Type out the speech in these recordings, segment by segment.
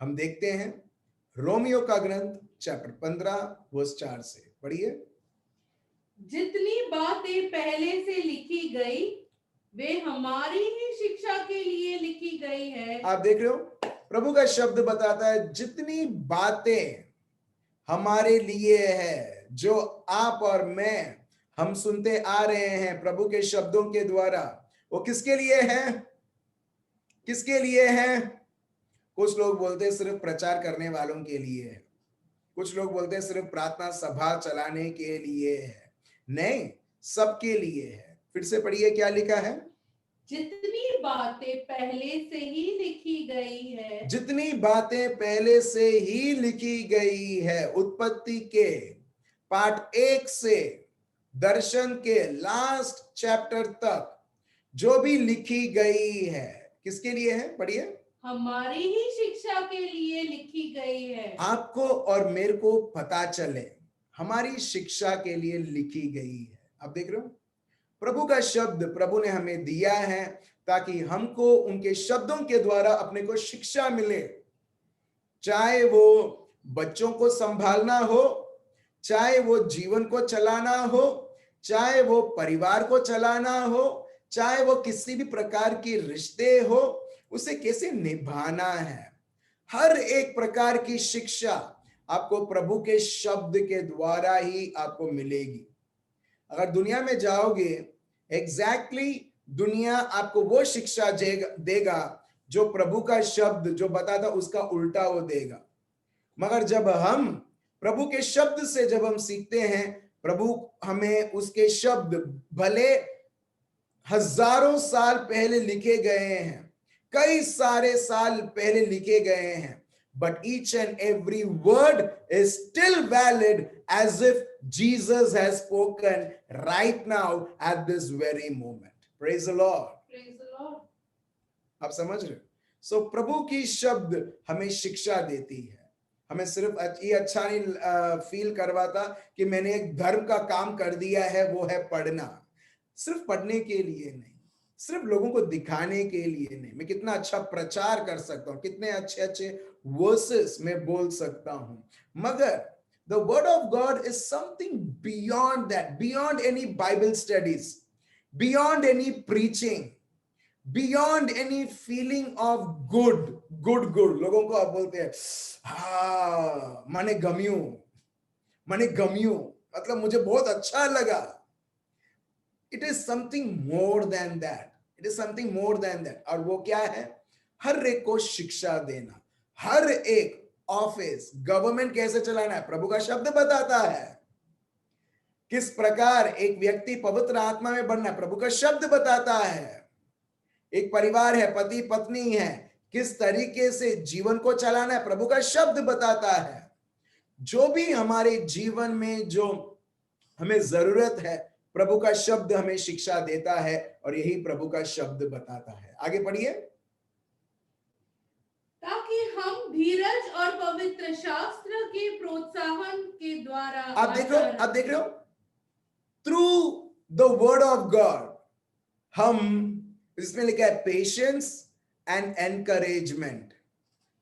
हम देखते हैं रोमियो का ग्रंथ चैप्टर 15 वर्स 4 से पढ़िए। जितनी बातें पहले से लिखी गई वे हमारी ही शिक्षा के लिए लिखी गई है। आप देख रहे हो, प्रभु का शब्द बताता है जितनी बातें हमारे लिए है, जो आप और मैं हम सुनते आ रहे हैं प्रभु के शब्दों के द्वारा, वो किसके लिए है? किसके लिए है? कुछ लोग बोलते हैं सिर्फ प्रचार करने वालों के लिए है, कुछ लोग बोलते हैं सिर्फ प्रार्थना सभा चलाने के लिए है। नहीं, सबके लिए है। फिर से पढ़िए क्या लिखा है। जितनी बातें पहले से ही लिखी गई है। जितनी बातें पहले से ही लिखी गई है, उत्पत्ति के पार्ट 1 से दर्शन के लास्ट चैप्टर तक जो भी लिखी गई है, किसके लिए है? पढ़िए। हमारी ही शिक्षा के लिए लिखी गई है। आपको और मेरे को पता चले हमारी शिक्षा के लिए लिखी गई है। आप देख रहे हो, प्रभु का शब्द प्रभु ने हमें दिया है ताकि हमको उनके शब्दों के द्वारा अपने को शिक्षा मिले। चाहे वो बच्चों को संभालना हो, चाहे वो जीवन को चलाना हो, चाहे वो परिवार को चलाना हो, चाहे वो किसी भी प्रकार की रिश्ते हो, उसे कैसे निभाना है, हर एक प्रकार की शिक्षा आपको प्रभु के शब्द के द्वारा ही आपको मिलेगी। अगर दुनिया में जाओगे, एग्जैक्टली दुनिया आपको वो शिक्षा देगा जो प्रभु का शब्द जो बताता उसका उल्टा वो देगा। मगर जब हम प्रभु के शब्द से जब हम सीखते हैं, प्रभु हमें उसके शब्द भले हजारों साल पहले लिखे गए हैं, कई सारे साल पहले लिखे गए हैं, but each and every word is still valid as if Jesus has spoken right now at this very moment. Praise the Lord. Praise the Lord. आप समझ रहे हो? सो प्रभु की शब्द हमें शिक्षा देती है। हमें सिर्फ ये अच्छा नहीं फील करवाता कि मैंने एक धर्म का काम कर दिया है, वो है पढ़ना। सिर्फ पढ़ने के लिए नहीं, सिर्फ लोगों को दिखाने के लिए नहीं। मैं कितना अच्छा प्रचार कर सकता हूँ, कितने अच्छे अच्छे वर्सेस मैं बोल सकता हूँ, मगर the word of God is something beyond that, beyond any Bible studies, beyond any preaching, beyond any feeling of good. Good लोगों को आप बोलते हैं हा मने गम्यू, मतलब मुझे बहुत अच्छा लगा। It is something more than that, it is something more than that. और वो क्या है? हर एक को शिक्षा देना, हर एक ऑफिस गवर्नमेंट कैसे चलाना है प्रभु का शब्द बताता है। किस प्रकार एक व्यक्ति पवित्र आत्मा में बनना है प्रभु का शब्द बताता है। एक परिवार है, पति पत्नी है, किस तरीके से जीवन को चलाना है प्रभु का शब्द बताता है। जो भी हमारे जीवन में जो हमें जरूरत है प्रभु का शब्द हमें शिक्षा देता है, और यही प्रभु का शब्द बताता है। आगे पढ़िए। ताकि हम धीरज और पवित्र शास्त्र के प्रोत्साहन के द्वारा आप देख रहे हो through the word of God हम, इसमें लिखा है पेशेंस एंड एनकरेजमेंट।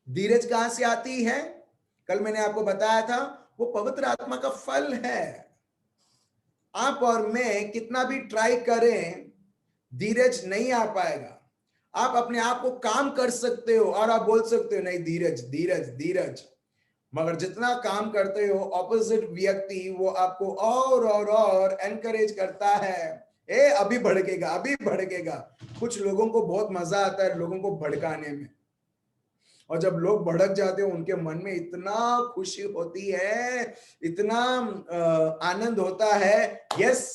धीरज कहां से आती है? कल मैंने आपको बताया था, वो पवित्र आत्मा का फल है। आप और मैं कितना भी ट्राई करें, धीरज नहीं आ पाएगा। आप अपने आप को काम कर सकते हो और आप बोल सकते हो नहीं धीरज धीरज धीरज, मगर जितना काम करते हो ऑपोजिट व्यक्ति वो आपको और एनकरेज करता है, ए अभी भड़केगा अभी भड़केगा। कुछ लोगों को बहुत मजा आता है लोगों को भड़काने में, और जब लोग भड़क जाते हैं उनके मन में इतना खुशी होती है, इतना आनंद होता है, यस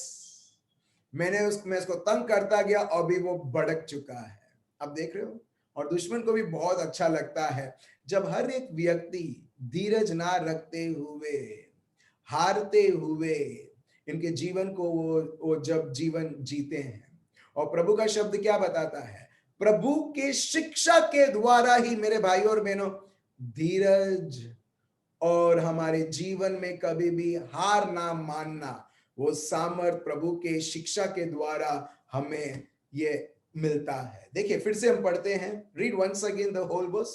मैं इसको तंग करता गया और भी वो भड़क चुका है। आप देख रहे हो। और दुश्मन को भी बहुत अच्छा लगता है जब हर एक व्यक्ति धीरज ना रखते हुए, हारते हुए इनके जीवन को वो जब जीवन जीते हैं। और प्रभु का शब्द क्या बताता है? प्रभु के शिक्षा के द्वारा ही मेरे भाई और बहनों धीरज और हमारे जीवन में कभी भी हार ना मानना, वो सामर्थ प्रभु के शिक्षा के द्वारा हमें ये मिलता है। देखिए फिर से हम पढ़ते हैं, read once again the whole book.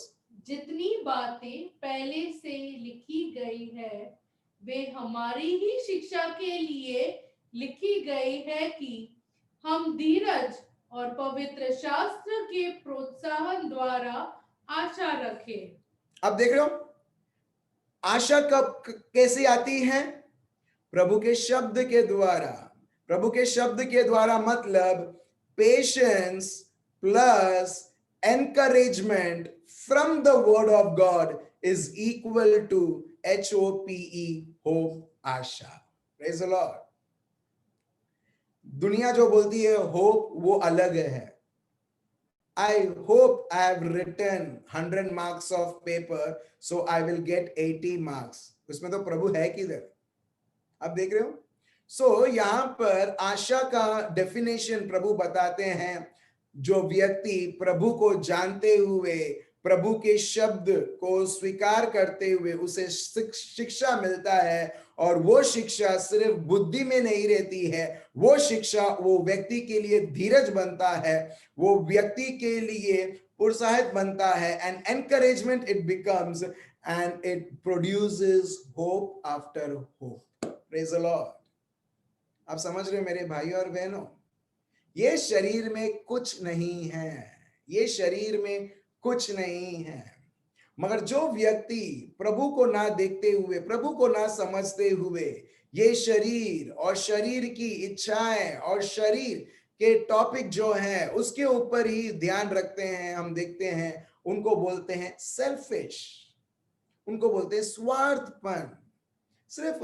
जितनी बातें पहले से लिखी गई है वे हमारी ही शिक्षा के लिए लिखी गई है कि हम धीरज और पवित्र शास्त्र के प्रोत्साहन द्वारा आशा रखें। अब देख रहे हो आशा कैसे आती है? प्रभु के शब्द के द्वारा। प्रभु के शब्द के द्वारा मतलब patience plus encouragement from the word of God is equal to HOPE, hope, आशा। Praise the Lord. दुनिया जो बोलती है होप, वो अलग है। I hope I have written 100 marks of paper, so I will get 80 marks. उसमें तो प्रभु है किधर? आप देख रहे हो? सो यहां पर आशा का डेफिनेशन प्रभु बताते हैं, जो व्यक्ति प्रभु को जानते हुए प्रभु के शब्द को स्वीकार करते हुए उसे शिक्षा मिलता है, और वो शिक्षा सिर्फ बुद्धि में नहीं रहती है, वो शिक्षा वो व्यक्ति के लिए धीरज बनता है, वो व्यक्ति के लिए प्रोत्साहित बनता है, and encouragement it becomes, and it produces hope after hope. Praise the Lord. आप समझ रहे हो मेरे भाई और बहनों? ये शरीर में कुछ नहीं है, ये शरीर में कुछ नहीं है, मगर जो व्यक्ति प्रभु को ना देखते हुए, प्रभु को ना समझते हुए ये शरीर और शरीर की इच्छाएं और शरीर के टॉपिक जो है उसके ऊपर ही ध्यान रखते हैं, हम देखते हैं उनको बोलते हैं सेल्फिश, उनको बोलते हैं स्वार्थपन। सिर्फ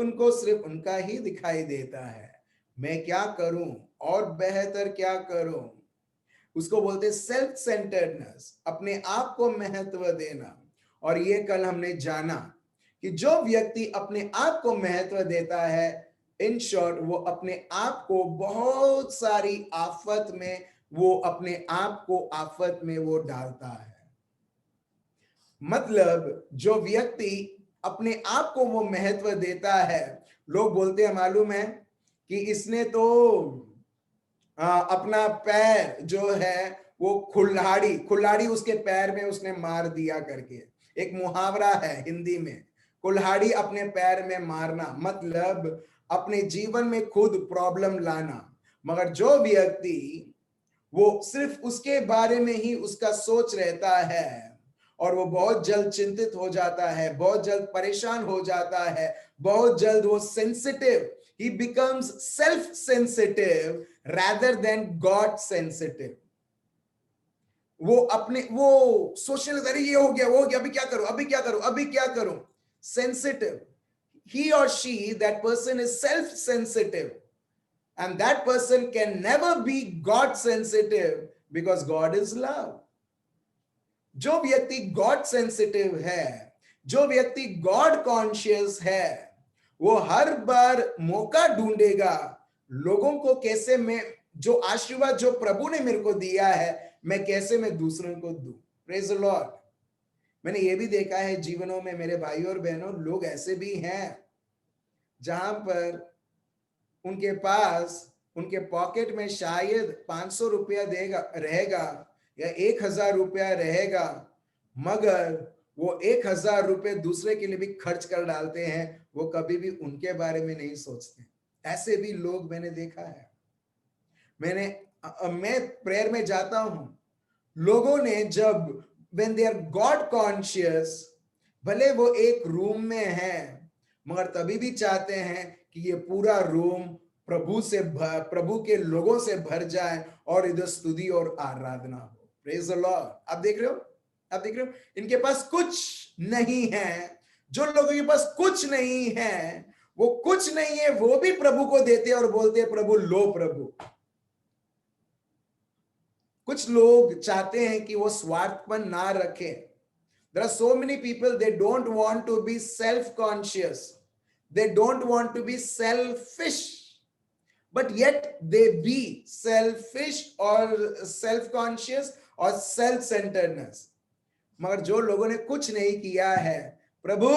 उनका ही दिखाई देता है, मैं क्या करूं और बेहतर क्या करूं। उसको बोलते हैं सेल्फ सेंटर्डनेस, अपने आप को महत्व देना। और ये कल हमने जाना कि जो व्यक्ति अपने आप को महत्व देता है, इन शॉर्ट वो अपने आप को बहुत सारी आफत में, वो अपने आप को आफत में वो डालता है। मतलब जो व्यक्ति अपने आप को वो महत्व देता है, लोग बोलते हैं मालूम है कि इसने तो अपना पैर जो है वो कुल्हाड़ी उसके पैर में उसने मार दिया करके। एक मुहावरा है हिंदी में, कुल्हाड़ी अपने पैर में मारना, मतलब अपने जीवन में खुद प्रॉब्लम लाना। मगर जो व्यक्ति वो सिर्फ उसके बारे में ही उसका सोच रहता है, और वो बहुत जल्द चिंतित हो जाता है, बहुत जल्द परेशान हो जाता है, बहुत जल्द वो sensitive, he becomes self sensitive rather than God sensitive। वो अपने वो सोचने लगता है ये हो गया, वो हो गया, अभी क्या करूं। Sensitive, he or she, that person is self sensitive, and that person can never be God sensitive because God is love। जो व्यक्ति गॉड सेंसिटिव है, जो व्यक्ति गॉड कॉन्शियस है, वो हर बार मौका ढूंढेगा लोगों को कैसे मैं, जो आशीर्वाद जो प्रभु ने मेरे को दिया है, मैं कैसे मैं दूसरों को दूं। Praise the Lord. मैंने ये भी देखा है जीवनों में मेरे भाई और बहनों, लोग ऐसे भी हैं जहां पर उनके पास उनके पॉकेट में शायद 500 रुपया रहेगा या 1000 रुपया रहेगा, मगर वो 1000 रुपये दूसरे के लिए भी खर्च कर डालते हैं, वो कभी भी उनके बारे में नहीं सोचते। ऐसे भी लोग मैंने देखा है। मैं प्रेयर में जाता हूं, लोगों ने जब when they are God conscious, भले वो एक रूम में हैं, मगर तभी भी चाहते हैं कि ये पूरा रूम प्रभु के लोगों से भर जाए और इधर स्तुति और आराधना हो। Praise the Lord. आप देख रहे हो इनके पास कुछ नहीं है। जो लोगों के पास कुछ नहीं है, वो कुछ नहीं है वो भी प्रभु को देते और बोलते हैं प्रभु लो प्रभु। कुछ लोग चाहते हैं कि वो स्वार्थपन ना रखें। There are so many people, they don't want to be self-conscious. They don't want to be selfish. But yet they be selfish or self-conscious or self-centeredness. मगर जो लोगों ने कुछ नहीं किया है, प्रभु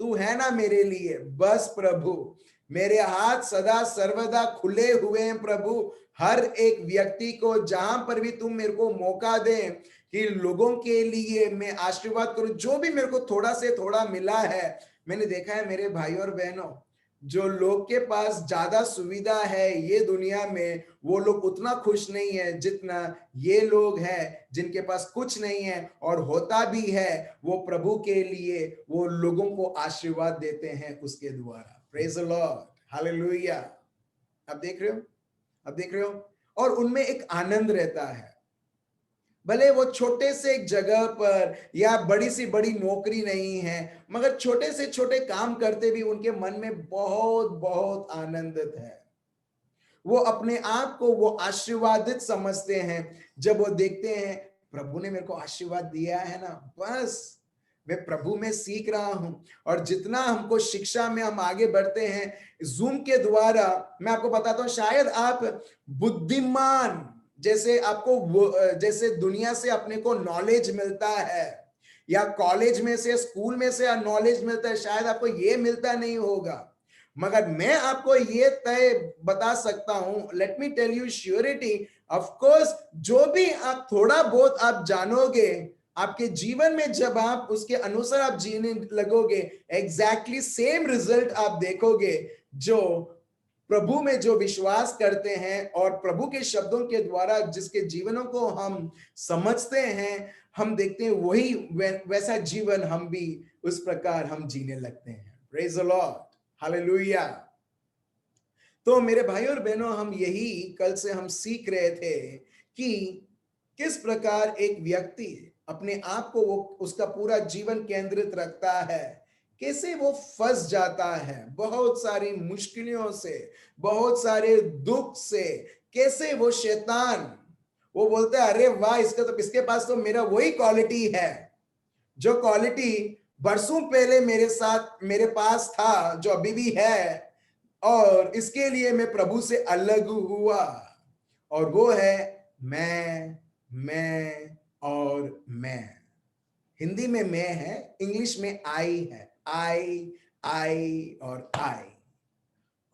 तू है ना मेरे लिए, बस प्रभु मेरे हाथ सदा सर्वदा खुले हुए हैं प्रभु। हर एक व्यक्ति को जहां पर भी तुम मेरे को मौका दे, कि लोगों के लिए मैं आशीर्वाद करूं। जो भी मेरे को थोड़ा से थोड़ा मिला है, मैंने देखा है मेरे भाई और बहनों, जो लोग के पास ज्यादा सुविधा है ये दुनिया में, वो लोग उतना खुश नहीं है जितना ये लोग हैं जिनके पास कुछ नहीं है और होता भी है, वो प्रभु के लिए वो लोगों को आशीर्वाद देते हैं उसके द्वारा। Praise the Lord, hallelujah. अब देख रहे हो, अब देख रहे हो, और उनमें एक आनंद रहता है। भले वो छोटे से एक जगह पर या बड़ी सी बड़ी नौकरी नहीं है, मगर छोटे से छोटे काम करते भी उनके मन में बहुत बहुत आनंदित है। वो अपने आप को वो आशीर्वादित समझते हैं जब वो देखते हैं प्रभु ने मेरे को आशीर्वाद दिया है ना, बस मैं प्रभु में सीख रहा हूं। और जितना हमको शिक्षा में हम आगे बढ़ते हैं जूम के द्वारा, मैं आपको बताता हूं, शायद आप बुद्धिमान जैसे जैसे दुनिया से अपने को नॉलेज मिलता है या कॉलेज में से स्कूल में से नॉलेज मिलता है, शायद आपको ये मिलता नहीं होगा। मगर मैं आपको ये तय बता सकता हूं, let me tell you surety, of course जो भी आप थोड़ा बहुत आप जानोगे, आपके जीवन में जब आप उसके अनुसार आप जीने लगोगे, एग्जैक्टली सेम रिजल्ट आप देखोगे। जो प्रभु में जो विश्वास करते हैं और प्रभु के शब्दों के द्वारा जिसके जीवनों को हम समझते हैं, हम देखते हैं वही वैसा जीवन हम भी उस प्रकार हम जीने लगते हैं। Praise the Lord, hallelujah. तो मेरे भाई और बहनों, हम यही कल से हम सीख रहे थे कि किस प्रकार एक व्यक्ति अपने आप को वो उसका पूरा जीवन केंद्रित रखता है, कैसे वो फंस जाता है बहुत सारी मुश्किलों से, बहुत सारे दुख से, कैसे वो शैतान वो बोलता है अरे वाह, इसके पास तो मेरा वही क्वालिटी है जो क्वालिटी बरसों पहले मेरे साथ मेरे पास था, जो अभी भी है, और इसके लिए मैं प्रभु से अलग हुआ। और वो है मैं और मैं। हिंदी में मैं है, इंग्लिश में आई है, आई और आई।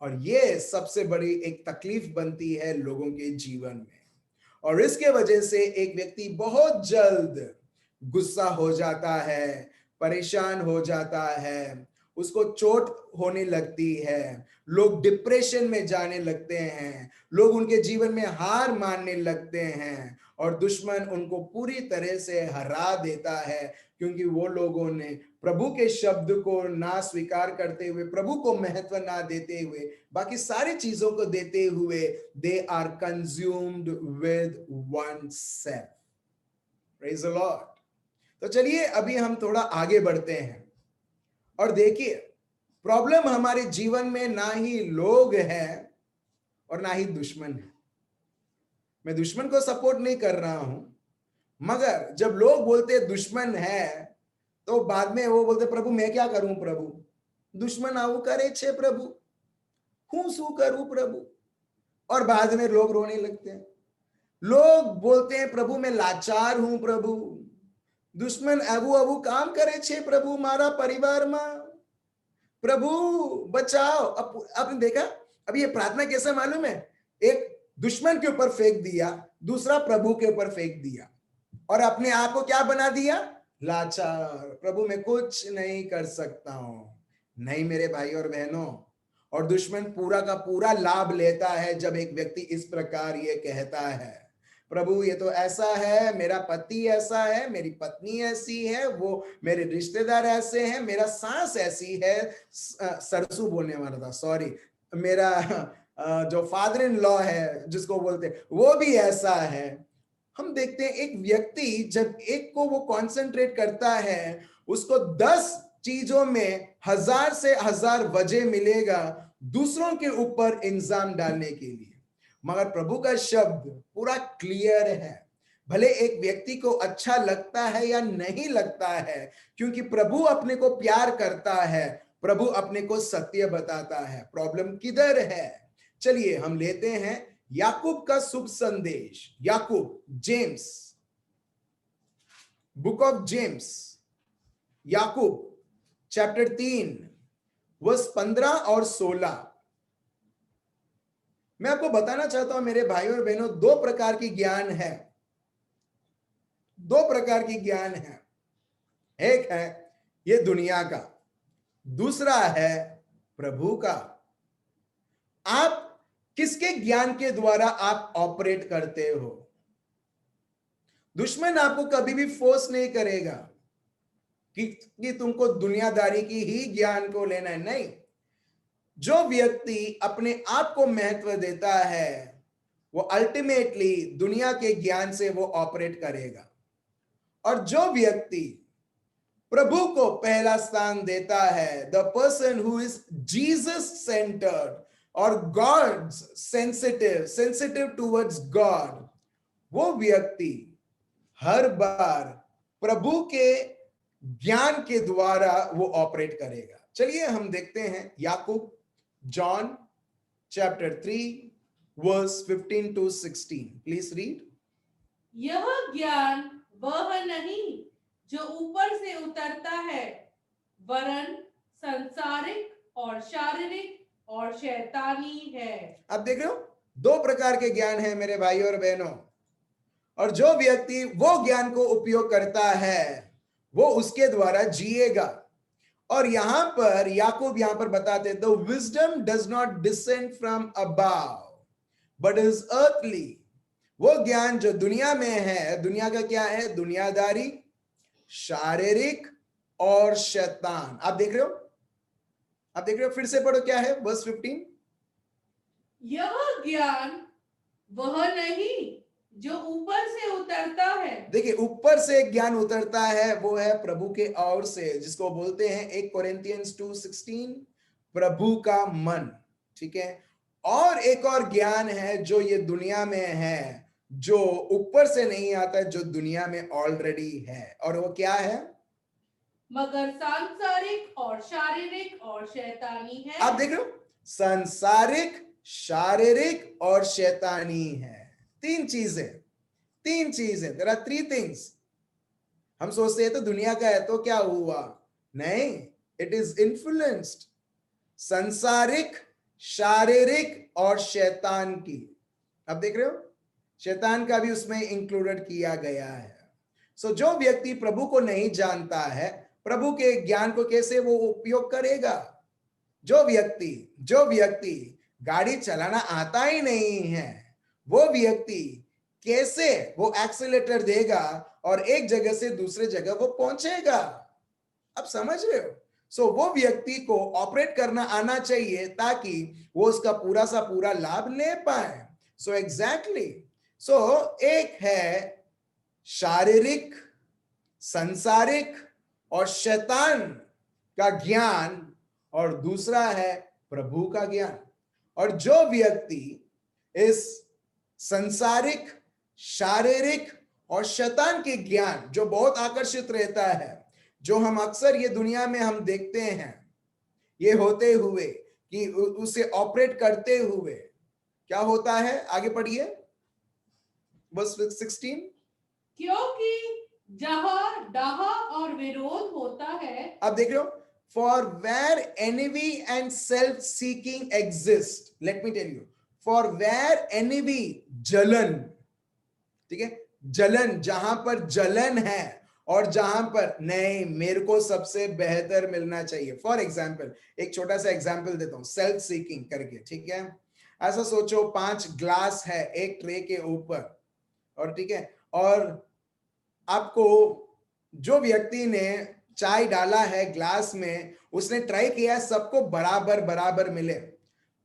और ये सबसे बड़ी एक तकलीफ बनती है लोगों के जीवन में, और इसके वजह से एक व्यक्ति बहुत जल्द गुस्सा हो जाता है, परेशान हो जाता है, उसको चोट होने लगती है, लोग डिप्रेशन में जाने लगते हैं, लोग उनके जीवन में हार मानने लगते हैं, और दुश्मन उनको पूरी तरह से हरा देता है, क्योंकि वो लोगों ने प्रभु के शब्द को ना स्वीकार करते हुए, प्रभु को महत्व ना देते हुए, बाकी सारी चीजों को देते हुए, they are consumed with one self. Praise the Lord. तो चलिए अभी हम थोड़ा आगे बढ़ते हैं और देखिए, प्रॉब्लम हमारे जीवन में ना ही लोग हैं और ना ही दुश्मन है। मैं दुश्मन को सपोर्ट नहीं कर रहा हूं, मगर जब लोग बोलते दुश्मन है तो बाद में वो बोलते प्रभु मैं क्या करूं प्रभु, दुश्मन आऊ करे छे प्रभु, हूं शू करूं प्रभु। और बाद में लोग रोने लगते हैं, लोग बोलते हैं प्रभु मैं लाचार हूं प्रभु, दुश्मन अबू अबू काम करे छे प्रभु मारा परिवार में, प्रभु बचाओ। अब आपने देखा, अब ये प्रार्थना कैसे मालूम है, एक दुश्मन के ऊपर फेंक दिया, दूसरा प्रभु के ऊपर फेंक दिया, और अपने आप को क्या बना दिया, लाचार, प्रभु मैं कुछ नहीं कर सकता हूं। नहीं मेरे भाई और बहनों, और दुश्मन पूरा का पूरा लाभ लेता है जब एक व्यक्ति इस प्रकार ये कहता है प्रभु ये तो ऐसा है, मेरा पति ऐसा है, मेरी पत्नी ऐसी है, वो मेरे रिश्तेदार ऐसे हैं, मेरा सास ऐसी है, सरसू बोलने वाला था, सॉरी, मेरा जो फादर इन लॉ है जिसको बोलते हैं वो भी ऐसा है। हम देखते हैं एक व्यक्ति जब एक को वो कॉन्सेंट्रेट करता है, उसको 10 चीजों में 1000 से 1000 वजह मिलेगा दूसरों के ऊपर इल्जाम डालने के लिए। मगर प्रभु का शब्द पूरा क्लियर है, भले एक व्यक्ति को अच्छा लगता है या नहीं लगता है, क्योंकि प्रभु अपने को प्यार करता है, प्रभु अपने को सत्य बताता है। प्रॉब्लम किधर है, चलिए हम लेते हैं याकूब का शुभ संदेश, याकूब, जेम्स, बुक ऑफ जेम्स, याकूब चैप्टर 3 वर्स 15 और 16। मैं आपको बताना चाहता हूं मेरे भाइयों और बहनों, दो प्रकार की ज्ञान है, दो प्रकार की ज्ञान है, एक है ये दुनिया का, दूसरा है प्रभु का। आप किसके ज्ञान के द्वारा आप ऑपरेट करते हो? दुश्मन आपको कभी भी फोर्स नहीं करेगा कि तुमको दुनियादारी की ही ज्ञान को लेना है, नहीं। जो व्यक्ति अपने आप को महत्व देता है वो अल्टीमेटली दुनिया के ज्ञान से वो ऑपरेट करेगा, और जो व्यक्ति प्रभु को पहला स्थान देता है, the person who is Jesus centred और गॉड सेंसिटिव टुवर्ड्स गॉड, वो व्यक्ति हर बार प्रभु के ज्ञान के द्वारा वो ऑपरेट करेगा। चलिए हम देखते हैं याकूब, John chapter 3 verse 15 to 16, please read. यह ज्ञान वह नहीं जो ऊपर से उतरता है, वरन संसारिक और शारीरिक और शैतानी है। अब देख रहे हो, दो प्रकार के ज्ञान है मेरे भाई और बहनों, और जो व्यक्ति वो ज्ञान को उपयोग करता है वो उसके द्वारा जिएगा। और यहां पर याकूब यहां पर बताते, the wisdom does not descend from above but is earthly. वो ज्ञान जो दुनिया में है, दुनिया का क्या है? दुनियादारी, शारीरिक और शैतान। आप देख रहे हो, आप देख रहे हो, फिर से पढ़ो, क्या है वर्स 15। यह ज्ञान वह नहीं जो ऊपर से उतरता है। देखिए, ऊपर से ज्ञान उतरता है वो है प्रभु के ओर से, जिसको बोलते हैं 1 कोरिन्थियंस 2:16 प्रभु का मन, ठीक है। और एक और ज्ञान है जो ये दुनिया में है, जो ऊपर से नहीं आता, जो दुनिया में ऑलरेडी है, और वो क्या है? मगर सांसारिक और शारीरिक और शैतानी है। आप देख रहे हो, सांसारिक, शारीरिक और शैतानी है। तीन चीजें, तीन चीजें, देयर आर थ्री थिंग्स। हम सोचते हैं तो दुनिया का है तो क्या हुआ, नहीं, इट इज इन्फ्लुएंस्ड सांसारिक, शारीरिक और शैतान की। अब देख रहे हो, शैतान का भी उसमें इंक्लूडेड किया गया है। सो जो व्यक्ति प्रभु को नहीं जानता है, प्रभु के ज्ञान को कैसे वो उपयोग करेगा? जो व्यक्ति गाड़ी चलाना आता ही नहीं है, वो व्यक्ति कैसे वो एक्सीलेटर देगा और एक जगह से दूसरे जगह वो पहुंचेगा? अब समझ रहे हो? सो वो व्यक्ति को ऑपरेट करना आना चाहिए ताकि वो उसका पूरा सा पूरा लाभ ले पाए। सो एग्जैक्टली, सो एक है शारीरिक, संसारिक और शैतान का ज्ञान, और दूसरा है प्रभु का ज्ञान। और जो व्यक्ति इस संसारिक, शारीरिक और शैतान के ज्ञान जो बहुत आकर्षित रहता है, जो हम अक्सर ये दुनिया में हम देखते हैं, ये होते हुए कि उसे ऑपरेट करते हुए क्या होता है? आगे पढ़िए वर्स 16। क्योंकि जहां डाह और विरोध होता है। अब देख रहे हो, for where envy and self seeking exist, let me tell you, for where envy, जलन, ठीक है, जलन, जहां पर जलन है और जहां पर नहीं, मेरे को सबसे बेहतर मिलना चाहिए। फॉर एग्जाम्पल, एक छोटा सा एग्जाम्पल देता हूं, सेल्फ सीकिंग करके, ठीक है। ऐसा सोचो 5 ग्लास है एक ट्रे के ऊपर, और ठीक है, और आपको जो व्यक्ति ने चाय डाला है ग्लास में, उसने ट्राई किया सबको बराबर बराबर मिले,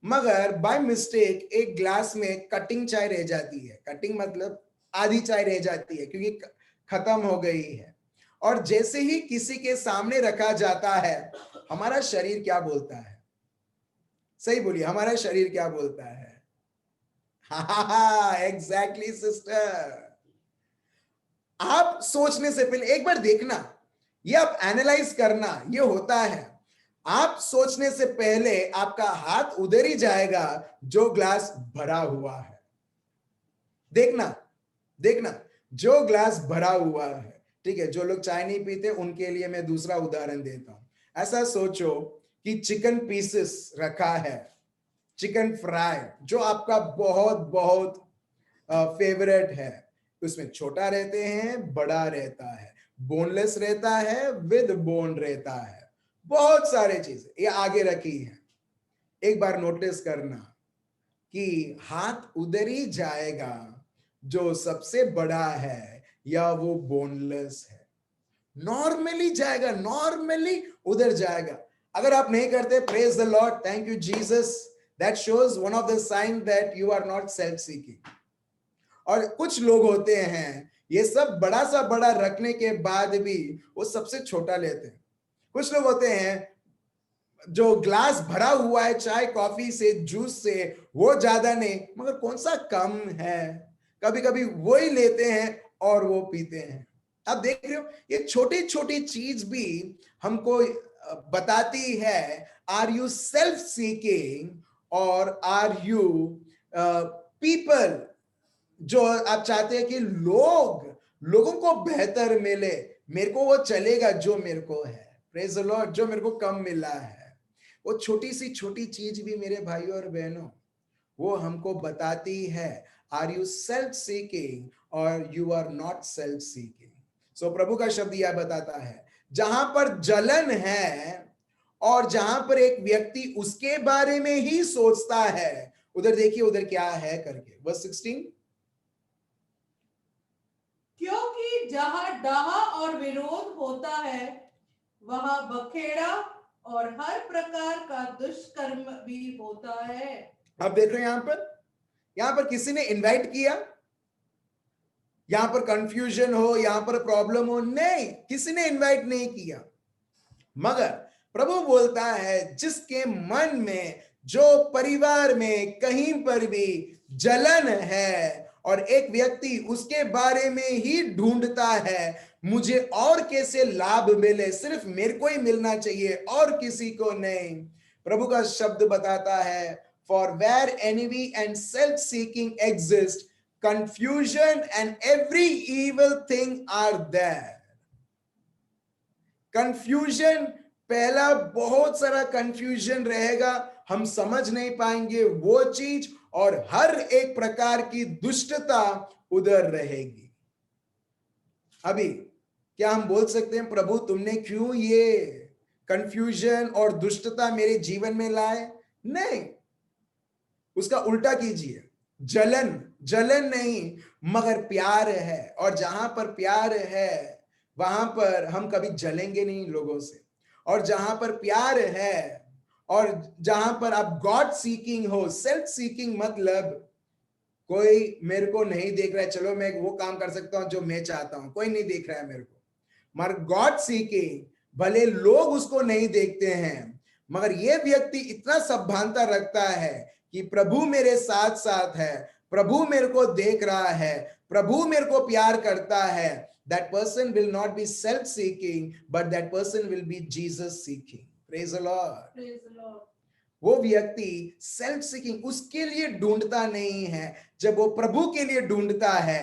मगर बाय मिस्टेक एक ग्लास में कटिंग चाय रह जाती है। कटिंग मतलब आधी चाय रह जाती है क्योंकि खत्म हो गई है। और जैसे ही किसी के सामने रखा जाता है, हमारा शरीर क्या बोलता है? सही बोलिए, हमारा शरीर क्या बोलता है? हा, एग्जैक्टली सिस्टर। आप सोचने से पहले एक बार देखना, ये आप एनालाइज करना, ये होता है। आप सोचने से पहले आपका हाथ उधर ही जाएगा जो ग्लास भरा हुआ है। देखना, देखना, जो ग्लास भरा हुआ है, ठीक है। जो लोग चाय नहीं पीते उनके लिए मैं दूसरा उदाहरण देता हूं। ऐसा सोचो कि चिकन पीसेस रखा है, चिकन फ्राई, जो आपका बहुत बहुत फेवरेट है, उसमें छोटा रहते हैं, बड़ा रहता है, बोनलेस रहता है, विद बोन रहता है, बहुत सारे चीजें ये आगे रखी है। एक बार नोटिस करना कि हाथ उधर ही जाएगा जो सबसे बड़ा है या वो बोनलेस है, नॉर्मली जाएगा, नॉर्मली उधर जाएगा। अगर आप नहीं करते, praise the Lord, thank you Jesus, that shows one of the sign that you are not self seeking. और कुछ लोग होते हैं ये सब बड़ा सा बड़ा रखने के बाद भी वो सबसे छोटा लेते हैं। कुछ लोग होते हैं जो ग्लास भरा हुआ है चाय कॉफी से जूस से, वो ज्यादा नहीं मगर कौन सा कम है, कभी कभी वो ही लेते हैं और वो पीते हैं। आप देख रहे हो ये छोटी छोटी चीज भी हमको बताती है, आर यू सेल्फ सीकिंग और आर यू पीपल जो आप चाहते हैं कि लोगों को बेहतर मिले, मेरे को वो चलेगा जो मेरे को है, प्रेज द लॉर्ड, जो मेरे को कम मिला है। वो छोटी सी छोटी चीज भी मेरे भाइयों और बहनों वो हमको बताती है, आर यू सेल्फ सीकिंग और you are not self seeking. So प्रभु का शब्द यह बताता है, जहां पर जलन है और जहां पर एक व्यक्ति उसके बारे में ही सोचता है, उधर देखिए उधर क्या है करके, वर्स 16, क्योंकि जहां डाह और विरोध होता है वहां बखेड़ा और हर प्रकार का दुष्कर्म भी होता है। आप देख रहे हैं यहां पर किसी ने इनवाइट किया, यहां पर कंफ्यूजन हो, यहां पर प्रॉब्लम हो, नहीं, किसी ने इनवाइट नहीं किया। मगर प्रभु बोलता है जिसके मन में, जो परिवार में कहीं पर भी जलन है और एक व्यक्ति उसके बारे में ही ढूंढता है, मुझे और कैसे लाभ मिले, सिर्फ मेरे को ही मिलना चाहिए और किसी को नहीं। प्रभु का शब्द बताता है, for where envy and self seeking exist, confusion and every evil thing are there. Confusion, पहला बहुत सारा कंफ्यूजन रहेगा, हम समझ नहीं पाएंगे वो चीज, और हर एक प्रकार की दुष्टता उधर रहेगी। अभी क्या हम बोल सकते हैं, प्रभु तुमने क्यों ये कंफ्यूजन और दुष्टता मेरे जीवन में लाए? नहीं, उसका उल्टा कीजिए, जलन नहीं मगर प्यार है, और जहां पर प्यार है वहां पर हम कभी जलेंगे नहीं लोगों से। और जहां पर प्यार है और जहां पर आप गॉड सीकिंग हो, सेल्फ सीकिंग मतलब कोई मेरे को नहीं देख रहा है, चलो मैं वो काम कर सकता हूं जो मैं चाहता हूं, कोई नहीं देख रहा है मेरे को। मगर गॉड सीकिंग, भले लोग उसको नहीं देखते हैं मगर ये व्यक्ति इतना सभानता रखता है कि प्रभु मेरे साथ साथ है, प्रभु मेरे को देख रहा है, प्रभु मेरे को प्यार करता है, that person will not be self seeking but that person will be Jesus seeking. Praise the Lord. Praise the Lord. वो व्यक्ति सेल्फ सीकिंग उसके लिए ढूंढता नहीं है, जब वो प्रभु के लिए ढूंढता है।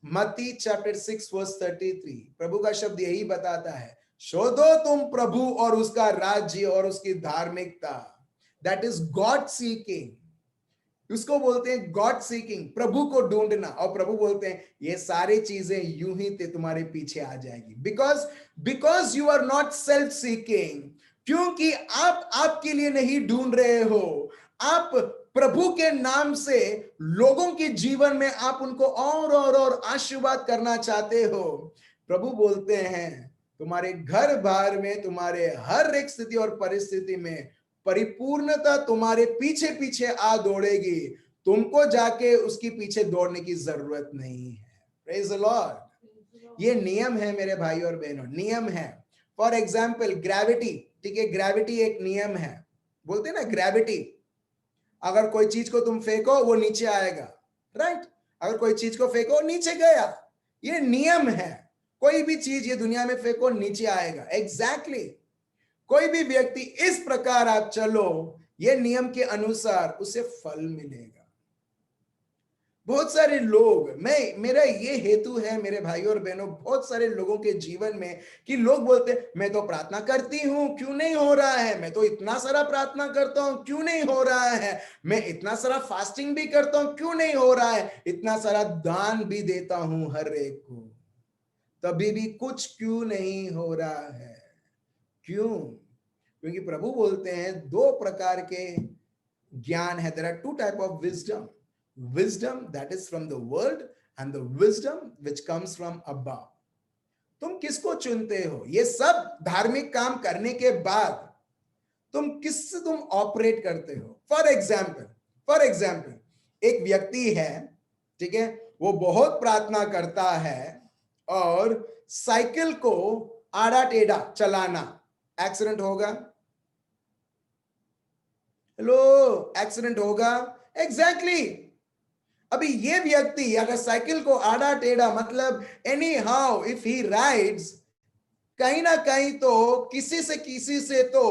मत्ती चैप्टर 6 वर्स 33, प्रभु का शब्द यही बताता है, शोधो तुम प्रभु और उसका राज्य और उसकी धार्मिकता, दैट इज गॉड सीकिंग। उसको बोलते हैं गॉड सीकिंग, प्रभु को ढूंढना। और प्रभु बोलते हैं ये सारी चीजें यूं ही तुम्हारे पीछे आ जाएगी, because you are not self seeking, क्योंकि आप आपके लिए नहीं ढूंढ रहे हो, आप प्रभु के नाम से लोगों के जीवन में आप उनको और आशीर्वाद करना चाहते हो। प्रभु बोलते हैं तुम्हारे घर बार में, तुम्हारे हर एक स्थिति और परिस्थिति में परिपूर्णता तुम्हारे पीछे पीछे आ दौड़ेगी, तुमको जाके उसके पीछे दौड़ने की जरूरत नहीं है। Praise the Lord. ये नियम है मेरे भाई और बहनों, नियम है। फॉर एग्जाम्पल ग्रेविटी, ठीक है, ग्रेविटी एक नियम है, बोलते हैं ना ग्रेविटी, अगर कोई चीज को तुम फेंको वो नीचे आएगा, राइट, अगर कोई चीज को फेंको नीचे गया, ये नियम है। कोई भी चीज ये दुनिया में फेंको नीचे आएगा, एग्जैक्टली कोई भी व्यक्ति इस प्रकार आप चलो, ये नियम के अनुसार उसे फल मिलेगा। बहुत सारे लोग, मेरा ये हेतु है मेरे भाइयों और बहनों, बहुत सारे लोगों के जीवन में कि लोग बोलते हैं मैं तो प्रार्थना करती हूं, क्यों नहीं हो रहा है, मैं तो इतना सारा प्रार्थना करता हूं, क्यों नहीं हो रहा है, मैं इतना सारा फास्टिंग भी करता हूं, क्यों नहीं हो रहा है, इतना सारा दान भी देता हूं हर एक को, तभी भी कुछ क्यों नहीं हो रहा है। क्यों? क्योंकि प्रभु बोलते हैं दो प्रकार के ज्ञान है, there are two type of wisdom, wisdom that is from the world and the wisdom which comes from above. तुम किसको चुनते हो? ये सब धार्मिक काम करने के बाद तुम ऑपरेट करते हो? फॉर एग्जाम्पल एक व्यक्ति है, ठीक है, वो बहुत प्रार्थना करता है और साइकिल को आड़ा टेढ़ा चलाना, एक्सीडेंट होगा। हेलो, एक्सीडेंट होगा। एग्जैक्टली अभी ये व्यक्ति अगर साइकिल को आड़ा टेढ़ा, मतलब any how if he rides, कहीं ना कहीं तो किसी से तो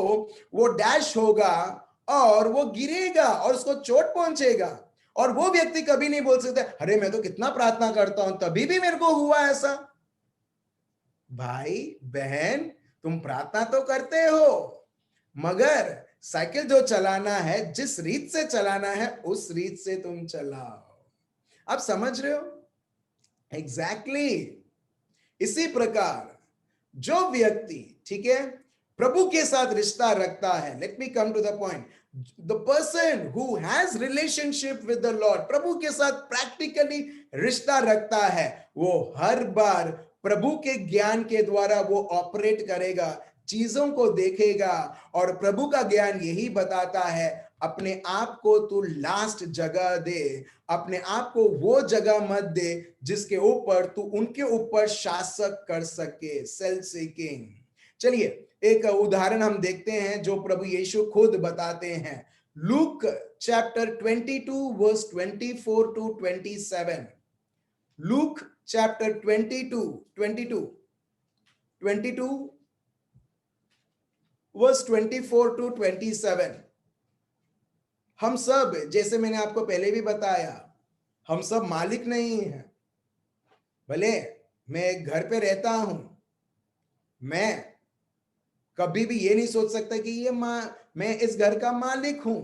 वो डैश होगा और वो गिरेगा और उसको चोट पहुंचेगा, और वो व्यक्ति कभी नहीं बोल सकता अरे मैं तो कितना प्रार्थना करता हूं तभी भी मेरे को हुआ ऐसा। भाई बहन, तुम प्रार्थना तो करते हो, मगर साइकिल जो चलाना है, जिस रीत से चलाना है उस रीत से तुम चलाओ। आप समझ रहे हो? एग्जैक्टली इसी प्रकार जो व्यक्ति, ठीक है, प्रभु के साथ रिश्ता रखता है, let me come to the point, the person who has relationship with the Lord, प्रभु के साथ प्रैक्टिकली रिश्ता रखता है, वो हर बार प्रभु के ज्ञान के द्वारा वो ऑपरेट करेगा, चीजों को देखेगा, और प्रभु का ज्ञान यही बताता है अपने आप को तू लास्ट जगह दे, अपने आप को वो जगह मत दे जिसके ऊपर तू उनके ऊपर शासक कर सके, सेल्फ सीकिंग। चलिए एक उदाहरण हम देखते हैं जो प्रभु यीशु खुद बताते हैं, Luke chapter 22 verse 24 to 27। Luke chapter 22 verse 24 to 27। हम सब, जैसे मैंने आपको पहले भी बताया, हम सब मालिक नहीं हैं। भले मैं एक घर पे रहता हूं, मैं कभी भी ये नहीं सोच सकता कि मैं इस घर का मालिक हूं,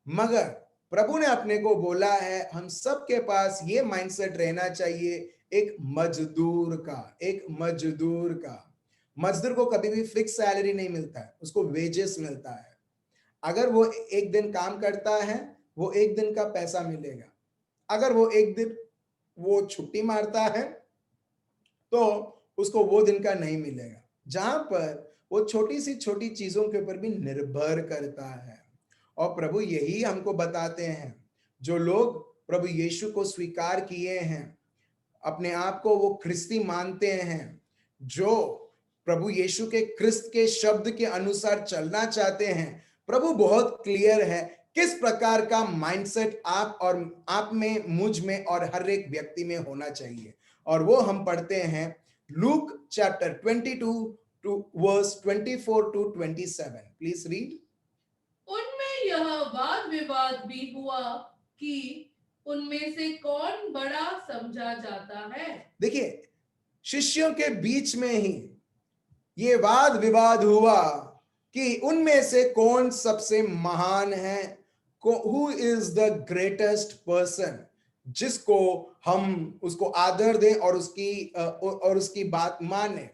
मगर प्रभु ने अपने को बोला है हम सबके पास ये माइंडसेट रहना चाहिए, एक मजदूर का। मजदूर को कभी भी फिक्स सैलरी नहीं मिलता है, उसको वेजेस मिलता है। अगर वो एक दिन काम करता है, वो एक दिन का पैसा मिलेगा। अगर वो एक दिन वो छुट्टी मारता है तो उसको वो दिन का नहीं मिलेगा। जहां पर वो छोटी सी छोटी चीजों के ऊपर भी निर्भर करता है। और प्रभु यही हमको बताते हैं, जो लोग प्रभु यीशु को स्वीकार किए हैं, अपने आप को वो ख्रिस्ती मानते हैं, जो प्रभु यीशु के ख्रिस्त के शब्द के अनुसार चलना चाहते हैं, प्रभु बहुत क्लियर है किस प्रकार का माइंडसेट आप में, मुझ में और हर एक व्यक्ति में होना चाहिए। और वो हम पढ़ते हैं Luke chapter 22 to verse 24 to 27। Please read. उनमें यह वाद विवाद भी हुआ कि उनमें से कौन बड़ा समझा जाता है। देखिए, शिष्यों के बीच में ही ये वाद विवाद हुआ कि उनमें से कौन सबसे महान है, who is the greatest person, जिसको हम उसको आदर दें और उसकी बात माने।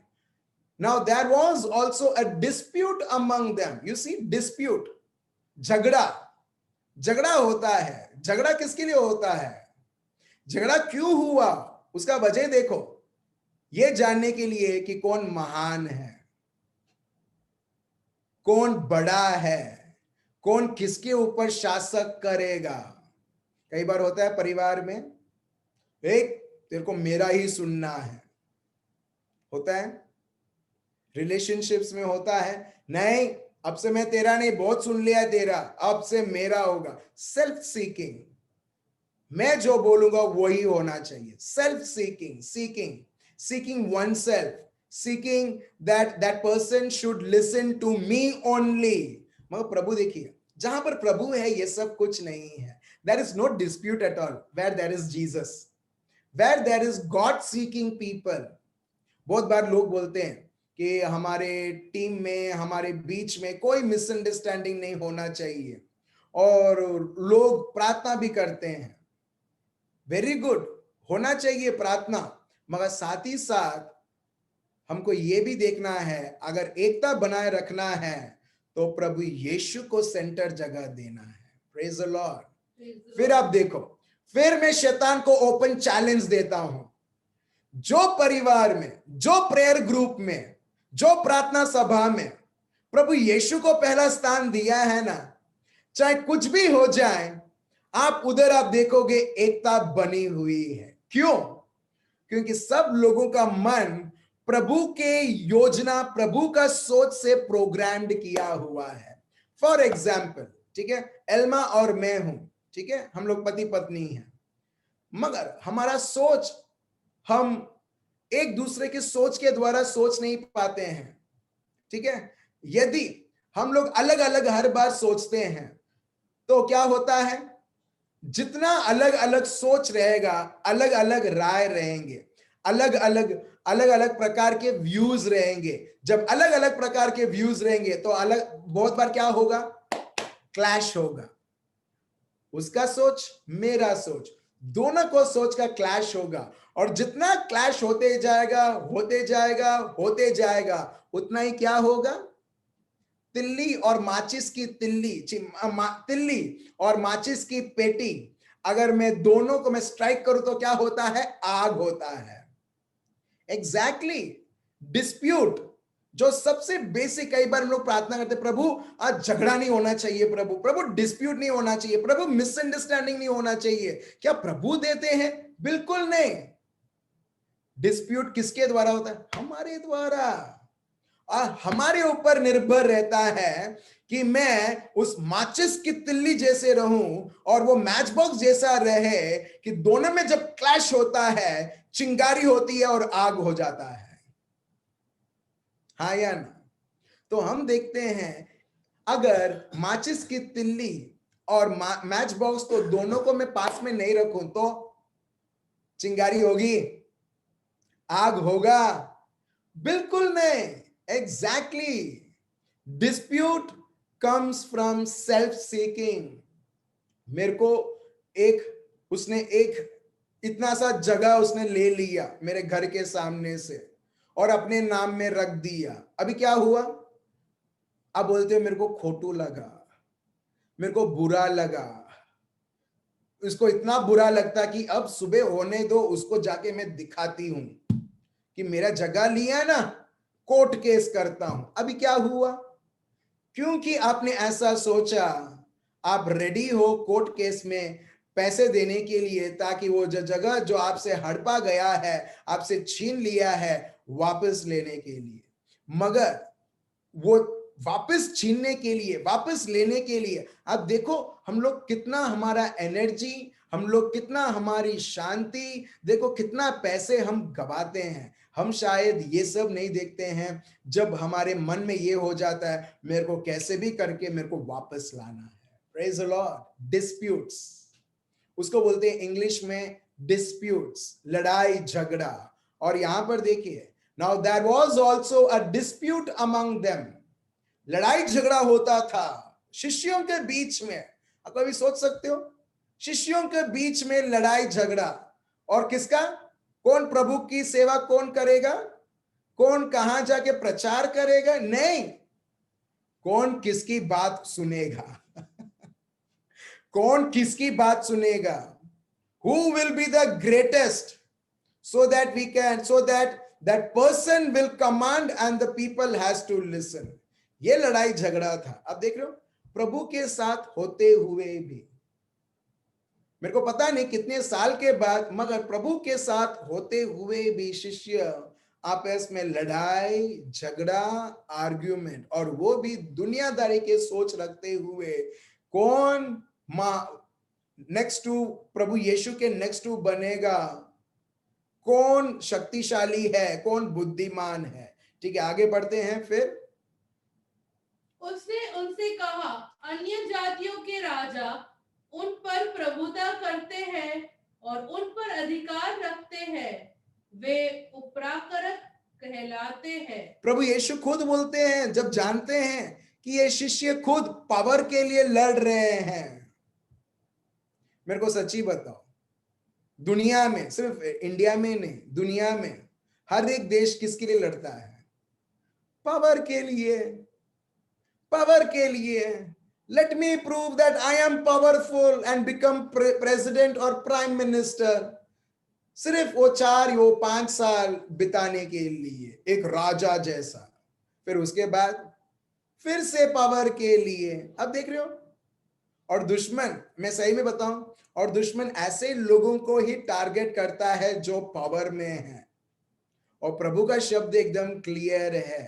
Now there was also a dispute among them. You see, dispute, झगड़ा होता है। झगड़ा किसके लिए होता है? झगड़ा क्यों हुआ, उसका वजह देखो, यह जानने के लिए कि कौन महान है, कौन बड़ा है, कौन किसके ऊपर शासक करेगा। कई बार होता है परिवार में, एक तेरे को मेरा ही सुनना है, होता है रिलेशनशिप्स में होता है, नहीं अब से मैं तेरा नहीं, बहुत सुन लिया तेरा, अब से मेरा होगा। सेल्फ सीकिंग, मैं जो बोलूंगा वही होना चाहिए। Self seeking one self, seeking that person should listen to me only। मगर प्रभु देखिए, जहां पर प्रभु है ये सब कुछ नहीं है। There is no dispute at all where there is Jesus, where there is God seeking people. बहुत बार लोग बोलते हैं कि हमारे टीम में, हमारे बीच में कोई मिसअंडरस्टैंडिंग नहीं होना चाहिए, और लोग प्रार्थना भी करते हैं. वेरी गुड, होना चाहिए प्रार्थना, मगर साथ ही साथ हमको ये भी देखना है, अगर एकता बनाए रखना है तो प्रभु यीशु को सेंटर जगह देना है. Praise the Lord. फिर आप देखो, फिर मैं शैतान को ओपन चैलेंज देता हूं. जो परिवार में, जो प्रेयर ग्रुप में, जो प्रार्थना सभा में प्रभु यीशु को पहला स्थान दिया है ना, चाहे कुछ भी हो जाए, आप उधर आप देखोगे एकता बनी हुई है. क्यों? क्योंकि सब लोगों का मन प्रभु के योजना, प्रभु का सोच से प्रोग्राम्ड किया हुआ है. फॉर एग्जाम्पल, ठीक है, एल्मा और मैं हूं, ठीक है, हम लोग पति पत्नी हैं, मगर हमारा सोच, हम एक दूसरे की सोच के द्वारा सोच नहीं पाते हैं. ठीक है, यदि हम लोग अलग अलग हर बार सोचते हैं तो क्या होता है, जितना अलग अलग सोच रहेगा, अलग अलग राय रहेंगे, अलग अलग प्रकार के व्यूज रहेंगे. जब अलग अलग प्रकार के व्यूज रहेंगे तो अलग, बहुत बार क्या होगा, क्लैश होगा. उसका सोच, मेरा सोच, दोनों को सोच का क्लैश होगा, और जितना क्लैश होते जाएगा होते जाएगा होते जाएगा, उतना ही क्या होगा, तिल्ली और माचिस की तिल्ली और माचिस की पेटी, अगर मैं दोनों को मैं स्ट्राइक करूं तो क्या होता है, आग होता है. एग्जैक्टली. डिस्प्यूट, जो सबसे बेसिक, कई बार हम लोग प्रार्थना करते, प्रभु आज झगड़ा नहीं होना चाहिए, प्रभु डिस्प्यूट नहीं होना चाहिए, प्रभु मिसअंडरस्टैंडिंग नहीं होना चाहिए. क्या प्रभु देते हैं? बिल्कुल नहीं. डिस्प्यूट किसके द्वारा होता है? हमारे द्वारा. हमारे ऊपर निर्भर रहता है कि मैं उस माचिस की तिल्ली जैसे रहूं और वो मैच बॉक्स जैसा रहे, कि दोनों में जब क्लैश होता है, चिंगारी होती है और आग हो जाता है. हाँ या ना? तो हम देखते हैं, अगर माचिस की तिल्ली और मैच बॉक्स को दोनों को मैं पास में नहीं रखूं तो चिंगारी होगी, आग होगा? बिल्कुल नहीं. Exactly. Dispute comes from self seeking. मेरे को उसने इतना सा जगह उसने ले लिया मेरे घर के सामने से और अपने नाम में रख दिया. अभी क्या हुआ? अब बोलते हो मेरे को खोटू लगा, मेरे को बुरा लगा. इसको इतना बुरा लगता कि अब सुबह होने दो, उसको जाके मैं दिखाती हूं कि मेरा जगह लिया ना, कोर्ट केस करता हूं. अभी क्या हुआ? क्योंकि आपने ऐसा सोचा, आप रेडी हो कोर्ट केस में पैसे देने के लिए, ताकि वो जगह जो आपसे हड़पा गया है, आपसे छीन लिया है, वापस लेने के लिए. मगर वो वापस छीनने के लिए, वापस लेने के लिए, आप देखो हम लोग कितना, हमारा एनर्जी, हम लोग कितना, हमारी शांति, देखो कितना पैसे हम गवाते हैं. हम शायद ये सब नहीं देखते हैं, जब हमारे मन में ये हो जाता है, मेरे को कैसे भी करके मेरे को वापस लाना है. Praise the Lord. डिस्प्यूट्स, उसको बोलते हैं इंग्लिश में डिस्प्यूट्स, लड़ाई झगड़ा. और यहां पर देखिए, now there was also a dispute among them. लड़ाई झगड़ा होता था शिष्यों के बीच में. आप कभी सोच सकते हो, शिष्यों के बीच में लड़ाई झगड़ा. और किसका? कौन प्रभु की सेवा कौन करेगा? कौन कहां जाके प्रचार करेगा? नहीं. कौन किसकी बात सुनेगा? कौन किसकी बात सुनेगा? Who will be the greatest, so that person will command and the people has to listen. ये लड़ाई झगड़ा था. अब देख रहे हो, प्रभु के साथ होते हुए भी, मेरे को पता नहीं कितने साल के बाद, मगर प्रभु के साथ होते हुए भी शिष्य आपस में लड़ाई झगड़ा, आर्ग्यूमेंट, और वो भी दुनियादारी के सोच रखते हुए, कौन नेक्स्ट टू प्रभु यीशु के नेक्स्ट टू बनेगा, कौन शक्तिशाली है, कौन बुद्धिमान है. ठीक है, आगे बढ़ते हैं. फिर उसने उनसे कहा, अन्य जातियों के राजा उन पर प्रभुता करते हैं और उन पर अधिकार रखते हैं, वे उपराकरक कहलाते हैं। प्रभु यीशु खुद बोलते हैं, जब जानते हैं कि ये शिष्य खुद पावर के लिए लड़ रहे हैं। मेरे को सच्ची बताओ, दुनिया में, सिर्फ इंडिया में नहीं, दुनिया में हर एक देश किसके लिए लड़ता है? पावर के लिए, पावर के लिए। Let me prove that I am powerful and become president और प्राइम मिनिस्टर। सिर्फ वो 4 या 5 साल बिताने के लिए, एक राजा जैसा। फिर उसके बाद फिर से पावर के लिए। अब देख रहे हो, और दुश्मन, मैं सही में बताऊं, और दुश्मन ऐसे लोगों को ही टारगेट करता है जो पावर में है। और प्रभु का शब्द एकदम क्लियर है,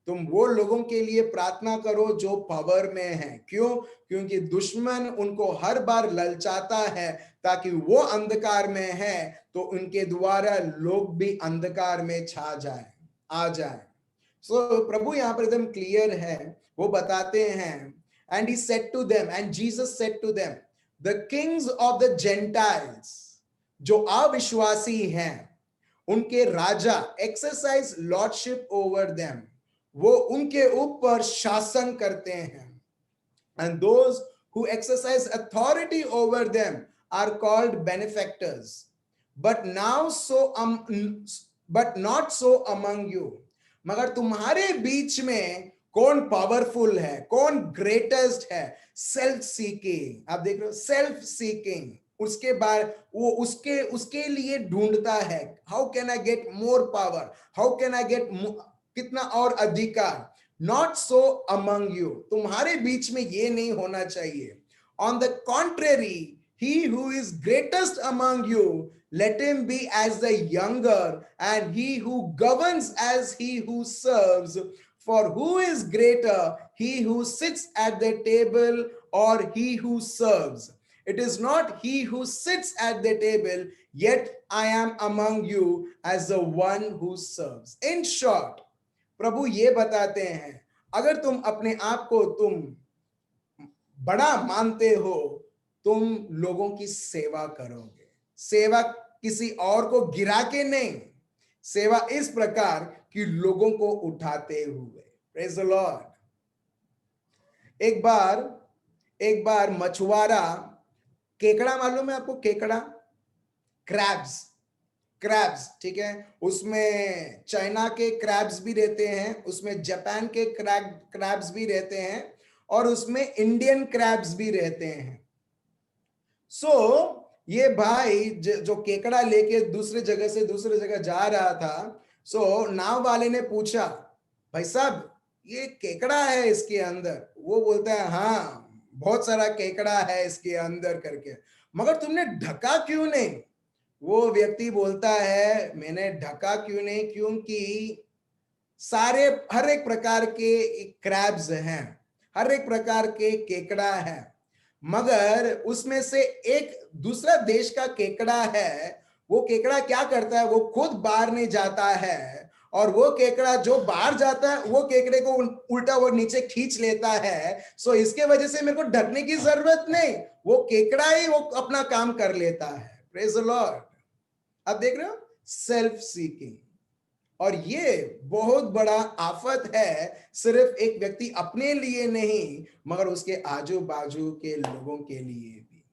तुम वो लोगों के लिए प्रार्थना करो जो पावर में है। क्यों? क्योंकि दुश्मन उनको हर बार ललचाता है ताकि वो अंधकार में है तो उनके द्वारा लोग भी अंधकार में छा जाए, आ जाए। सो प्रभु यहां पर एकदम क्लियर है, वो बताते हैं, and he said to them, and Jesus said to them, the kings of the Gentiles, जो अविश्वासी हैं, उनके राजा एक्सरसाइज लॉर्डशिप ओवर देम, वो उनके ऊपर शासन करते हैं। And those who exercise authority over them are called benefactors, but now so but not so among you. मगर तुम्हारे बीच में कौन पावरफुल है, कौन ग्रेटेस्ट है? Self seeking. आप देख रहे हो, सेल्फ सीकिंग। उसके बाद वो उसके उसके लिए ढूंढता है, how can I get more power, how can I get कितना और अधिकार। नॉट सो अमंग यू, तुम्हारे बीच में ये नहीं होना चाहिए। On the contrary, he who is greatest among you, let him be as the younger, and he who governs as he who serves. For who is greater, he who sits at the table or he who serves? It is not he who sits at the table, yet I am among you as the one who serves. In short, प्रभु ये बताते हैं, अगर तुम अपने आप को तुम बड़ा मानते हो, तुम लोगों की सेवा करोगे। सेवा किसी और को गिरा के नहीं, सेवा इस प्रकार कि लोगों को उठाते हुए। Praise the Lord. एक बार मछुआरा, केकड़ा मालूम है आपको? केकड़ा, क्रैब्स, क्रैब्स, ठीक है, उसमें चाइना के क्रैब्स भी रहते हैं, उसमें जापान के क्रैब्स भी रहते हैं, और उसमें इंडियन क्रैब्स भी रहते हैं। सो ये भाई जो केकड़ा लेके दूसरे जगह से दूसरे जगह जा रहा था, सो नाव वाले ने पूछा, भाई साहब ये केकड़ा है इसके अंदर? वो बोलता है, हाँ बहुत सारा केकड़ा है इसके अंदर करके, मगर तुमने ढका क्यों नहीं? वो व्यक्ति बोलता है, मैंने ढका क्यों नहीं? क्योंकि सारे, हर एक प्रकार के क्रैब्स हैं, हर एक प्रकार के केकड़ा है, मगर उसमें से एक दूसरा देश का केकड़ा है। वो केकड़ा क्या करता है? वो खुद बाहर नहीं जाता है, और वो केकड़ा जो बाहर जाता है वो केकड़े को उल्टा वो नीचे खींच लेता है। सो इसके वजह से मेरे को ढकने की जरूरत नहीं, वो केकड़ा ही वो अपना काम कर लेता है। Praise the Lord. अब देख रहे हो, सेल्फ सीकिंग। और ये बहुत बड़ा आफत है, सिर्फ एक व्यक्ति अपने लिए नहीं, मगर उसके आजू बाजू के लोगों के लिए भी।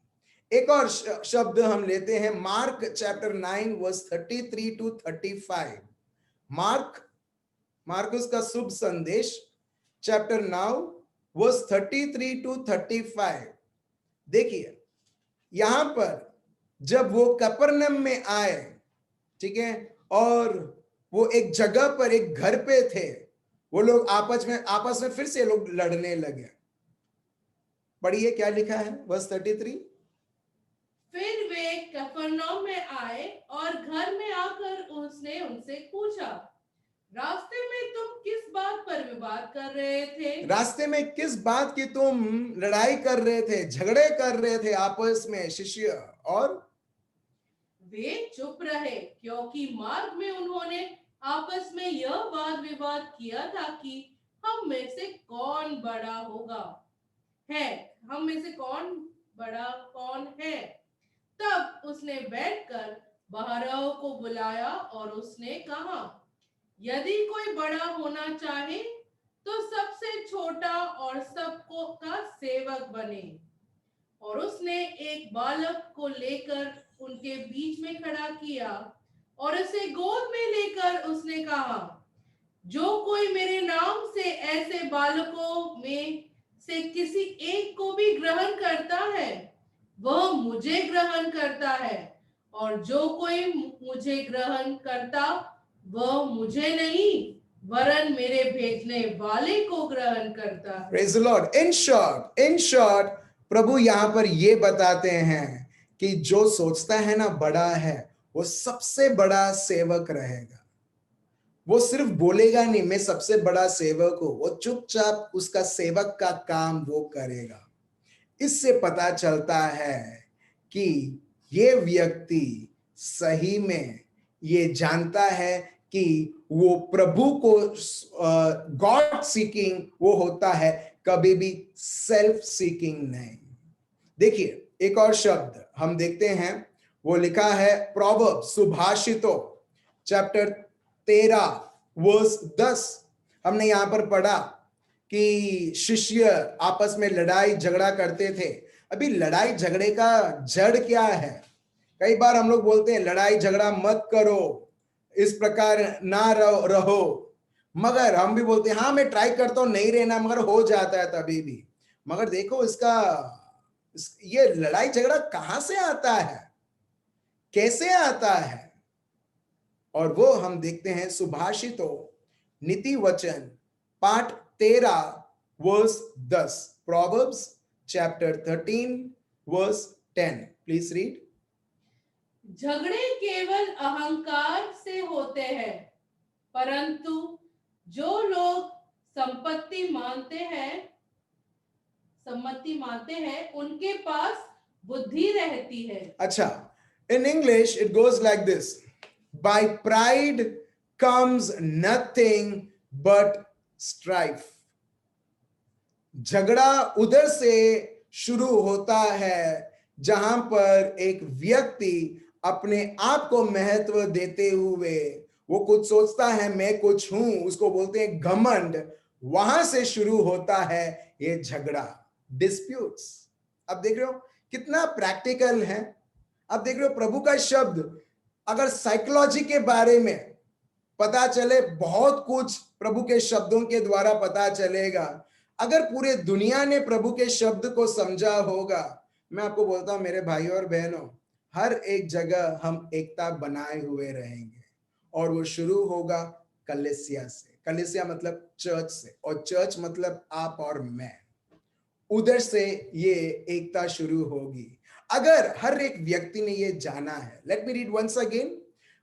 एक और शब्द हम लेते हैं, मार्क चैप्टर 9 वर्स 33 टू 35। मार्कुस का शुभ संदेश चैप्टर 9 वर्स 33 टू 35। देखिए, यहां पर जब वो कफरनहूम में आए, ठीक है, और वो एक जगह पर, एक घर पे थे, वो लोग आपस में फिर से लोग लड़ने लगे। पढ़िए क्या लिखा है वर्स 33। फिर वे कफरनहूम में आए और घर में आकर उसने उनसे पूछा, रास्ते में तुम किस बात पर विवाद कर रहे थे? रास्ते में किस बात की तुम लड़ाई कर रहे थे, झगड़े कर रहे थे आपस में शिष्य? और वे चुप रहे, क्योंकि मार्ग में उन्होंने आपस में यह वाद विवाद किया था कि हम में से कौन बड़ा होगा, है हम में से कौन बड़ा कौन है। तब उसने बैठकर बारहों को बुलाया और उसने कहा, यदि कोई बड़ा होना चाहे तो सबसे छोटा और सबको का सेवक बने। और उसने एक बालक को लेकर उनके बीच में खड़ा किया और उसे गोद में लेकर उसने कहा, जो कोई मेरे नाम से ऐसे बालकों में से किसी एक को भी ग्रहण करता है वह मुझे ग्रहण करता है, और जो कोई मुझे ग्रहण करता वह मुझे नहीं वरन मेरे भेजने वाले को ग्रहण करता है। Praise the Lord. In short, प्रभु यहां पर ये बताते हैं कि जो सोचता है ना बड़ा है वो सबसे बड़ा सेवक रहेगा। वो सिर्फ बोलेगा नहीं मैं सबसे बड़ा सेवक हूं, वो चुपचाप उसका सेवक का काम वो करेगा। इससे पता चलता है कि ये व्यक्ति सही में ये जानता है कि वो प्रभु को गॉड सीकिंग वो होता है, कभी भी सेल्फ सीकिंग नहीं। देखिए एक और शब्द हम देखते हैं, वो लिखा है प्रोवर्ब सुभाषितों चैप्टर 13 वर्स 10। हमने यहां पर पढ़ा कि शिष्य आपस में लड़ाई झगड़ा करते थे। अभी लड़ाई झगड़े का जड़ क्या है? कई बार हम लोग बोलते हैं लड़ाई झगड़ा मत करो, इस प्रकार ना रहो, मगर हम भी बोलते हैं हाँ मैं ट्राई करता हूं नहीं रहना, मगर हो जाता है तभी भी। मगर देखो ये लड़ाई झगड़ा कहां से आता है, कैसे आता है? और वो हम देखते हैं सुभाषितों नीति वचन पाठ 13 verse 10। Proverbs chapter 13 verse 10। Please read. झगड़े केवल अहंकार से होते हैं, परंतु जो लोग सम्मति मानते हैं उनके पास बुद्धि रहती है। अच्छा, in English it goes like this: by pride comes nothing but strife. झगड़ा उधर से शुरू होता है जहां पर एक व्यक्ति अपने आप को महत्व देते हुए वो कुछ सोचता है मैं कुछ हूं, उसको बोलते हैं घमंड। वहां से शुरू होता है ये झगड़ा, डिस्प्यूट्स। अब देख रहे हो कितना प्रैक्टिकल है। अब देख रहे हो प्रभु का शब्द, अगर साइकोलॉजी के बारे में पता चले, बहुत कुछ प्रभु के शब्दों के द्वारा पता चलेगा। अगर पूरे दुनिया ने प्रभु के शब्द को समझा होगा, मैं आपको बोलता हूं मेरे भाइयों और बहनों, हर एक जगह हम एकता बनाए हुए रहेंगे। और वो शुरू होगा कलीसिया से। कलीसिया मतलब चर्च से, और चर्च मतलब आप और मैं। उधर से ये एकता शुरू होगी अगर हर एक व्यक्ति ने ये जाना है। Let me read once again.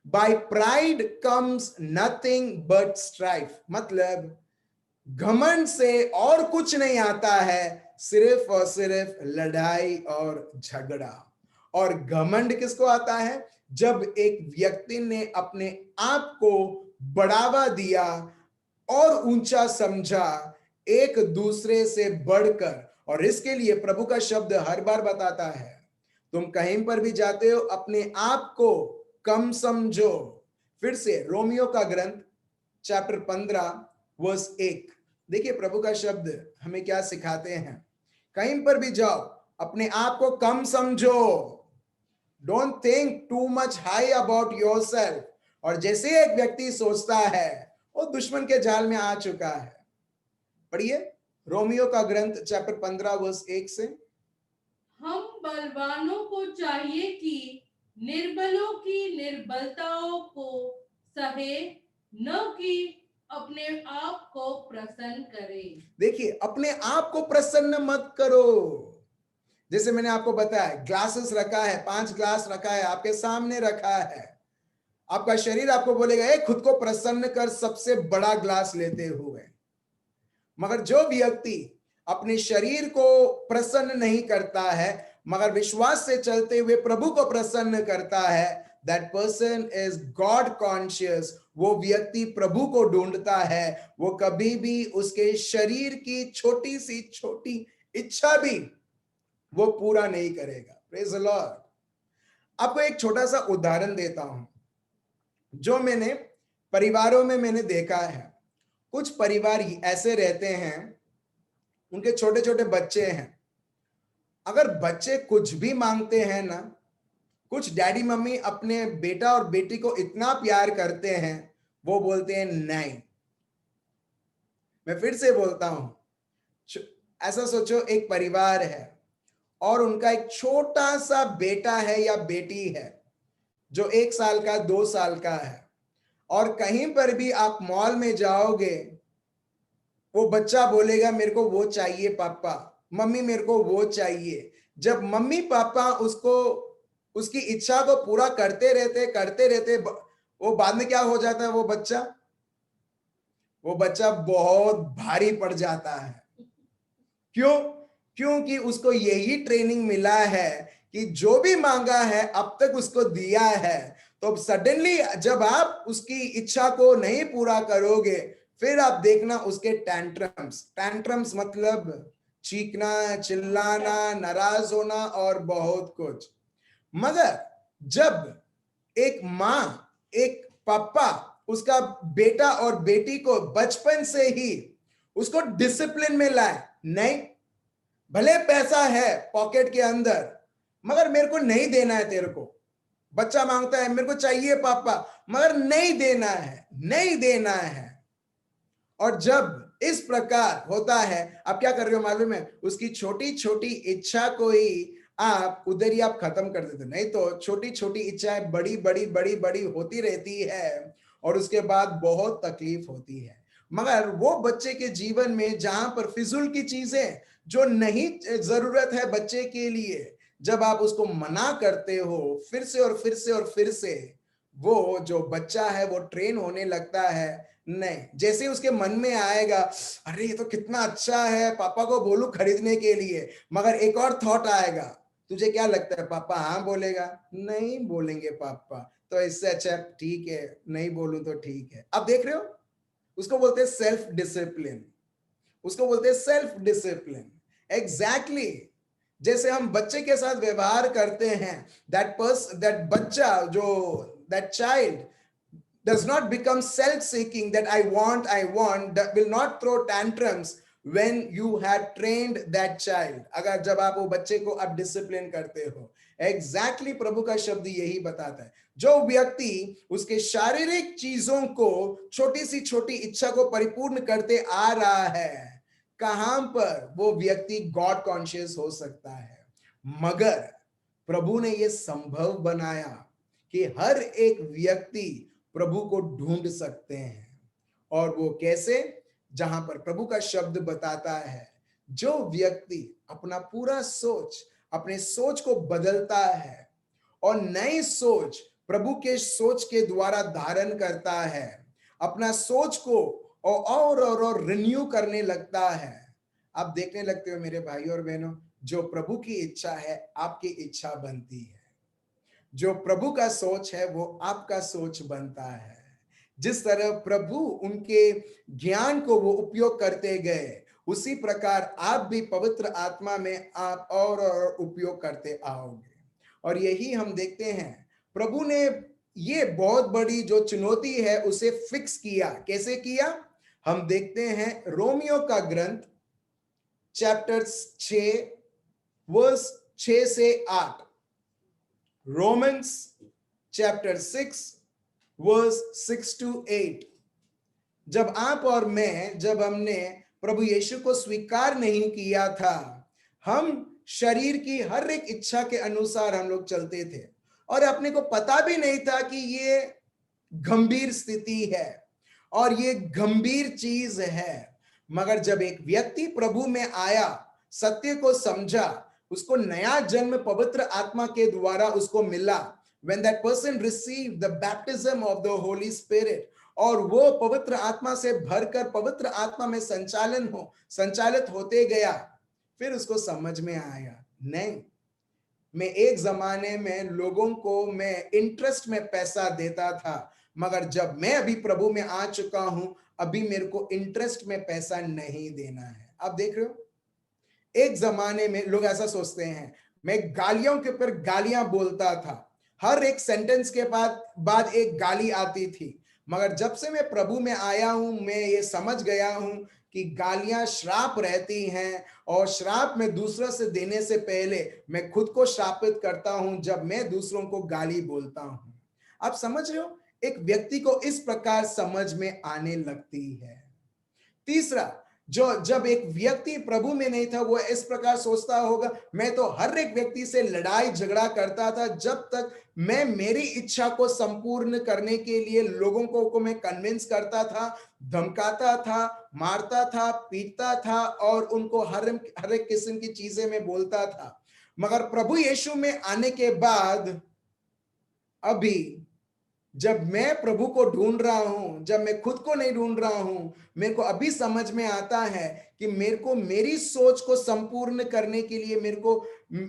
By pride comes nothing but strife, मतलब घमंड से और कुछ नहीं आता है, सिर्फ और सिर्फ लड़ाई और झगड़ा। और घमंड किसको आता है? जब एक व्यक्ति ने अपने आप को बढ़ावा दिया और ऊंचा समझा एक दूसरे से बढ़कर। और इसके लिए प्रभु का शब्द हर बार बताता है, तुम कहीं पर भी जाते हो अपने आप को कम समझो। फिर से रोमियो का ग्रंथ चैप्टर 15 वर्स 1। देखिए प्रभु का शब्द हमें क्या सिखाते हैं। कहीं पर भी जाओ अपने आप को कम समझो, don't think too much high about yourself. और जैसे एक व्यक्ति सोचता है वो दुश्मन के जाल में आ चुका है। पढ़िए रोमियो का ग्रंथ चैप्टर 15 वर्स 1 से। हम बलवानों को चाहिए कि निर्बलों की निर्बलताओं को सहे, न कि अपने आप को प्रसन्न करे। देखिए अपने आप को प्रसन्न मत करो। जैसे मैंने आपको बताया, ग्लासेस रखा है, 5 ग्लास रखा है, आपके सामने रखा है। आपका शरीर आपको बोलेगा ए खुद को प्रसन्न कर सबसे बड़ा ग्लास लेते हुए। मगर जो व्यक्ति अपने शरीर को प्रसन्न नहीं करता है मगर विश्वास से चलते हुए प्रभु को प्रसन्न करता है, that person is God conscious. वो व्यक्ति प्रभु को ढूंढता है। वो कभी भी उसके शरीर की छोटी सी छोटी इच्छा भी वो पूरा नहीं करेगा। Praise the Lord. आपको एक छोटा सा उदाहरण देता हूं जो मैंने परिवारों में मैंने देखा है। कुछ परिवार ऐसे रहते हैं, उनके छोटे छोटे बच्चे हैं, अगर बच्चे कुछ भी मांगते हैं ना, कुछ डैडी मम्मी अपने बेटा और बेटी को इतना प्यार करते हैं, वो बोलते हैं नहीं। मैं फिर से बोलता हूं, ऐसा सोचो एक परिवार है और उनका एक छोटा सा बेटा है या बेटी है जो 1 साल का 2 साल का है, और कहीं पर भी आप मॉल में जाओगे, वो बच्चा बोलेगा मेरे को वो चाहिए पापा, मम्मी मेरे को वो चाहिए। जब मम्मी पापा उसको उसकी इच्छा को पूरा करते रहते, वो बाद में क्या हो जाता है, वो बच्चा बहुत भारी पड़ जाता है। क्यों? क्योंकि उसको यही ट्रेनिंग मिला है कि जो भी मांगा है अब तक उसको दिया है, तो सडनली जब आप उसकी इच्छा को नहीं पूरा करोगे, फिर आप देखना उसके टैंट्रम्स मतलब चीखना, चिल्लाना, नाराज होना और बहुत कुछ। मगर जब एक माँ, एक पापा उसका बेटा और बेटी को बचपन से ही उसको डिसिप्लिन में लाए, नहीं भले पैसा है पॉकेट के अंदर, मगर मेरे को नहीं देना है तेरे को। बच्चा मांगता है मेरे को चाहिए पापा, मगर नहीं देना है, नहीं देना है। और जब इस प्रकार होता है, आप क्या कर रहे हो मालूम है, उसकी छोटी छोटी इच्छा को ही आप उधर ही आप खत्म कर देते। नहीं तो छोटी छोटी इच्छाएं बड़ी बड़ी बड़ी बड़ी होती रहती है और उसके बाद बहुत तकलीफ होती है। मगर वो बच्चे के जीवन में जहां पर फिजूल की चीजें जो नहीं जरूरत है बच्चे के लिए, जब आप उसको मना करते हो फिर से और फिर से और फिर से, वो जो बच्चा है वो ट्रेन होने लगता है। नहीं, जैसे उसके मन में आएगा अरे ये तो कितना अच्छा है, पापा को बोलूं खरीदने के लिए, मगर एक और थॉट आएगा, तुझे क्या लगता है पापा हाँ बोलेगा? नहीं बोलेंगे पापा, तो इससे अच्छा ठीक है नहीं बोलूं तो ठीक है। अब देख रहे हो, उसको बोलते हैं सेल्फ डिसिप्लिन, उसको बोलते हैं सेल्फ डिसिप्लिन। एग्जैक्टली जैसे हम बच्चे के साथ व्यवहार करते हैं, दैट बच्चा जो that child does not become self-seeking that I want, that will not throw tantrums when you had trained that child। अगर जब आप वो बच्चे को आप डिसिप्लिन करते हो, एग्जैक्टली प्रभु का शब्द यही बताता है। जो व्यक्ति उसके शारीरिक चीजों को, छोटी सी छोटी इच्छा को परिपूर्ण करते आ रहा है, कहां पर वो व्यक्ति गॉड कॉन्शियस हो सकता है? मगर प्रभु ने यह संभव बनाया कि हर एक व्यक्ति प्रभु को ढूंढ सकते हैं। और वो कैसे? जहां पर प्रभु का शब्द बताता है, जो व्यक्ति अपना पूरा सोच, अपने सोच को बदलता है और नई सोच प्रभु के सोच के द्वारा धारण करता है, अपना सोच को और रिन्यू करने लगता है, आप देखने लगते हो मेरे भाई और बहनों, जो प्रभु की इच्छा है आपकी इच्छा बनती है, जो प्रभु का सोच है वो आपका सोच बनता है। जिस तरह प्रभु उनके ज्ञान को वो उपयोग करते गए, उसी प्रकार आप भी पवित्र आत्मा में आप और उपयोग करते आओगे। और यही हम देखते हैं, प्रभु ने ये बहुत बड़ी जो चुनौती है उसे फिक्स किया। कैसे किया? हम देखते हैं रोमियो का ग्रंथ चैप्टर 6 वर्स 6 से 8। Romans chapter 6 verse 6 to 8। जब आप और मैं, जब हमने प्रभु यीशु को स्वीकार नहीं किया था, हम शरीर की हर एक इच्छा के अनुसार हम लोग चलते थे और अपने को पता भी नहीं था कि ये गंभीर स्थिति है और ये गंभीर चीज है। मगर जब एक व्यक्ति प्रभु में आया, सत्य को समझा, उसको नया जन्म पवित्र आत्मा के द्वारा उसको मिला, when that person received the baptism of the Holy Spirit, और वो पवित्र आत्मा से भरकर पवित्र आत्मा में संचालित होते गया, फिर उसको समझ में आया, नहीं, मैं एक जमाने में लोगों को मैं इंटरेस्ट में पैसा देता था, मगर जब मैं अभी प्रभु में आ चुका हूं, अभी मेरे को इंटरेस्ट में पैसा नहीं देना है। आप देख रहे हो, एक जमाने में लोग ऐसा सोचते हैं, मैं गालियों के ऊपर गालियां बोलता था, हर एक सेंटेंस के बाद एक गाली आती थी। मगर जब से मैं प्रभु में आया हूं, मैं ये समझ गया हूं कि गालियां श्राप रहती हैं, और श्राप में दूसरों से देने से पहले मैं खुद को श्रापित करता हूं जब मैं दूसरों को गाली बोलता हूं। आप समझ रहे हो, एक व्यक्ति को इस प्रकार समझ में आने लगती है। तीसरा, जो जब एक व्यक्ति प्रभु में नहीं था, वो इस प्रकार सोचता होगा, मैं तो हर एक व्यक्ति से लड़ाई झगड़ा करता था जब तक मैं मेरी इच्छा को संपूर्ण करने के लिए लोगों को मैं कन्विंस करता था, धमकाता था, मारता था, पीटता था, और उनको हर एक किस्म की चीजें मैं बोलता था। मगर प्रभु यीशु में आने के बाद, अभी जब मैं प्रभु को ढूंढ रहा हूं, जब मैं खुद को नहीं ढूंढ रहा हूं, मेरे को अभी समझ में आता है कि मेरे को मेरी सोच को संपूर्ण करने के लिए,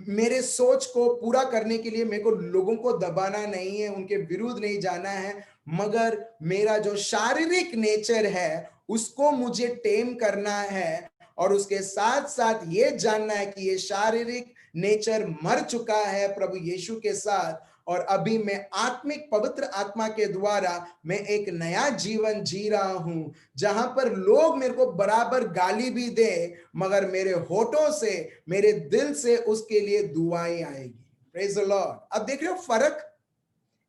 मेरे सोच को पूरा करने के लिए मेरे को लोगों को दबाना नहीं है, उनके विरुद्ध नहीं जाना है, मगर मेरा जो शारीरिक नेचर है उसको मुझे टेम करना है, और उसके साथ साथ ये जानना है कि ये शारीरिक नेचर मर चुका है प्रभु यीशु के साथ, और अभी मैं आत्मिक पवित्र आत्मा के द्वारा मैं एक नया जीवन जी रहा हूं, जहां पर लोग मेरे को बराबर गाली भी दे, मगर मेरे होठों से, मेरे दिल से उसके लिए दुआएं आएगी। Praise the Lord. अब देख रहे हो फर्क,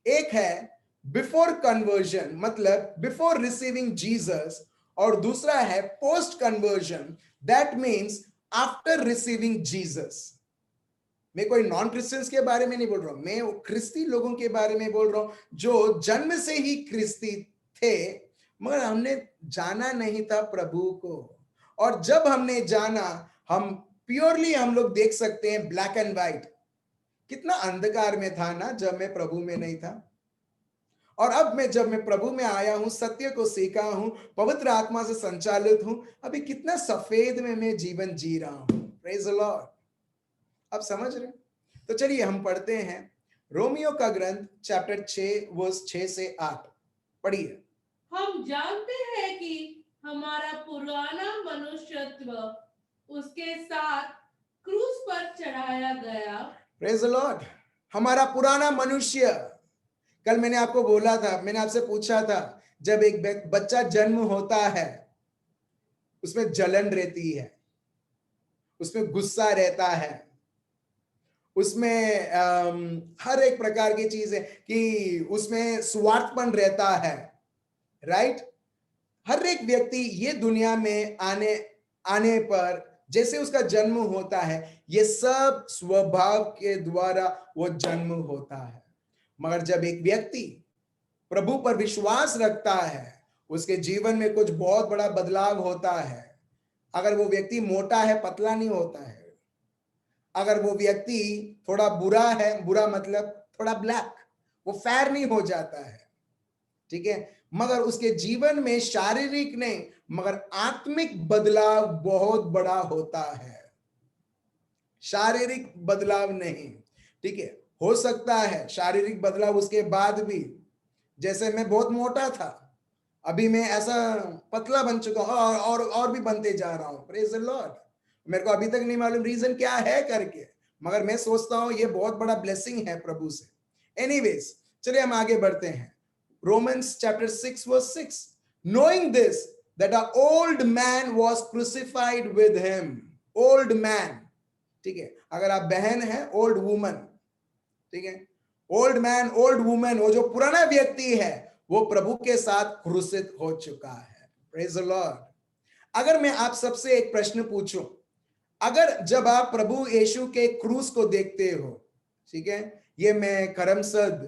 एक है बिफोर कन्वर्जन, मतलब बिफोर रिसीविंग जीसस, और दूसरा है post conversion, that means after receiving Jesus. मैं कोई नॉन क्रिश्चियंस के बारे में नहीं बोल रहा हूं, मैं ख्रिस्ती लोगों के बारे में बोल रहा हूं जो जन्म से ही ख्रिस्ती थे, मगर हमने जाना नहीं था प्रभु को। और जब हमने जाना, हम प्योरली हम लोग देख सकते हैं ब्लैक एंड व्हाइट, कितना अंधकार में था ना जब मैं प्रभु में नहीं था, और अब जब मैं प्रभु में आया हूं, सत्य को सीखा हूं, पवित्र आत्मा से संचालित हूं, अभी कितना सफेद में मैं जीवन जी रहा हूं। Praise the Lord. आप समझ रहे हैं? तो चलिए हम पढ़ते हैं रोमियो का ग्रंथ चैप्टर 6 वर्स 6 से 8। पढ़िए। हम जानते हैं कि हमारा पुराना मनुष्यत्व उसके साथ क्रूस पर चढ़ाया गया। Praise the Lord. हमारा पुराना मनुष्य, कल मैंने आपको बोला था, मैंने आपसे पूछा था, जब एक बच्चा जन्म होता है उसमें जलन रहती है, उसमें गुस्सा रहता है, उसमें हर एक प्रकार की चीज है कि उसमें स्वार्थपन रहता है, राइट। हर एक व्यक्ति ये दुनिया में आने पर जैसे उसका जन्म होता है, ये सब स्वभाव के द्वारा वो जन्म होता है। मगर जब एक व्यक्ति प्रभु पर विश्वास रखता है, उसके जीवन में कुछ बहुत बड़ा बदलाव होता है। अगर वो व्यक्ति मोटा है, पतला नहीं होता है। अगर वो व्यक्ति थोड़ा बुरा है, बुरा मतलब थोड़ा ब्लैक, वो फेयर नहीं हो जाता है, ठीक है। मगर उसके जीवन में शारीरिक नहीं मगर आत्मिक बदलाव बहुत बड़ा होता है, शारीरिक बदलाव नहीं, ठीक है। हो सकता है शारीरिक बदलाव उसके बाद भी, जैसे मैं बहुत मोटा था, अभी मैं ऐसा पतला बन चुका हूं, और भी बनते जा रहा हूं। Praise the Lord. मेरे को अभी तक नहीं मालूम रीजन क्या है करके, मगर मैं सोचता हूं ये बहुत बड़ा ब्लेसिंग है प्रभु से। एनीवेज, चलिए हम आगे बढ़ते हैं। Romans chapter 6 verse 6, knowing this that our old man was crucified with him। old man, ठीक है। अगर आप बहन है, ओल्ड वुमन, ठीक है। ओल्ड मैन, ओल्ड वुमन, वो जो पुराना व्यक्ति है वो प्रभु के साथ क्रूसित हो चुका है। Praise the Lord. अगर मैं आप सबसे एक प्रश्न पूछूं, अगर जब आप प्रभु यीशु के क्रूस को देखते हो, ठीक है, ये मैं करमसद,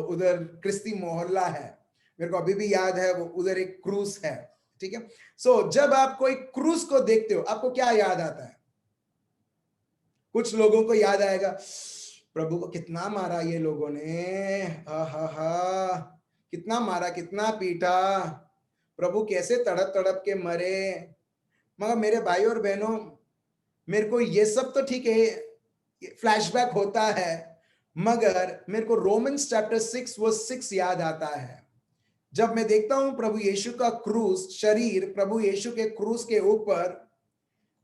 उधर क्रिस्ती मोहल्ला है, मेरे को अभी भी याद है, वो उधर एक क्रूस है, ठीक है। सो जब आप कोई क्रूस को देखते हो, आपको क्या याद आता है? कुछ लोगों को याद आएगा, प्रभु को कितना मारा ये लोगों ने, हा, कितना मारा, कितना पीटा, प्रभु कैसे तड़प तड़प के मरे। मगर मेरे भाई और बहनों, मेरे को ये सब तो ठीक है, फ्लैशबैक होता है, मगर मेरे को रोमन्स चैप्टर 6 वर्स 6 याद आता है। जब मैं देखता हूं प्रभु यीशु का क्रूस, शरीर प्रभु यीशु के क्रूस के ऊपर,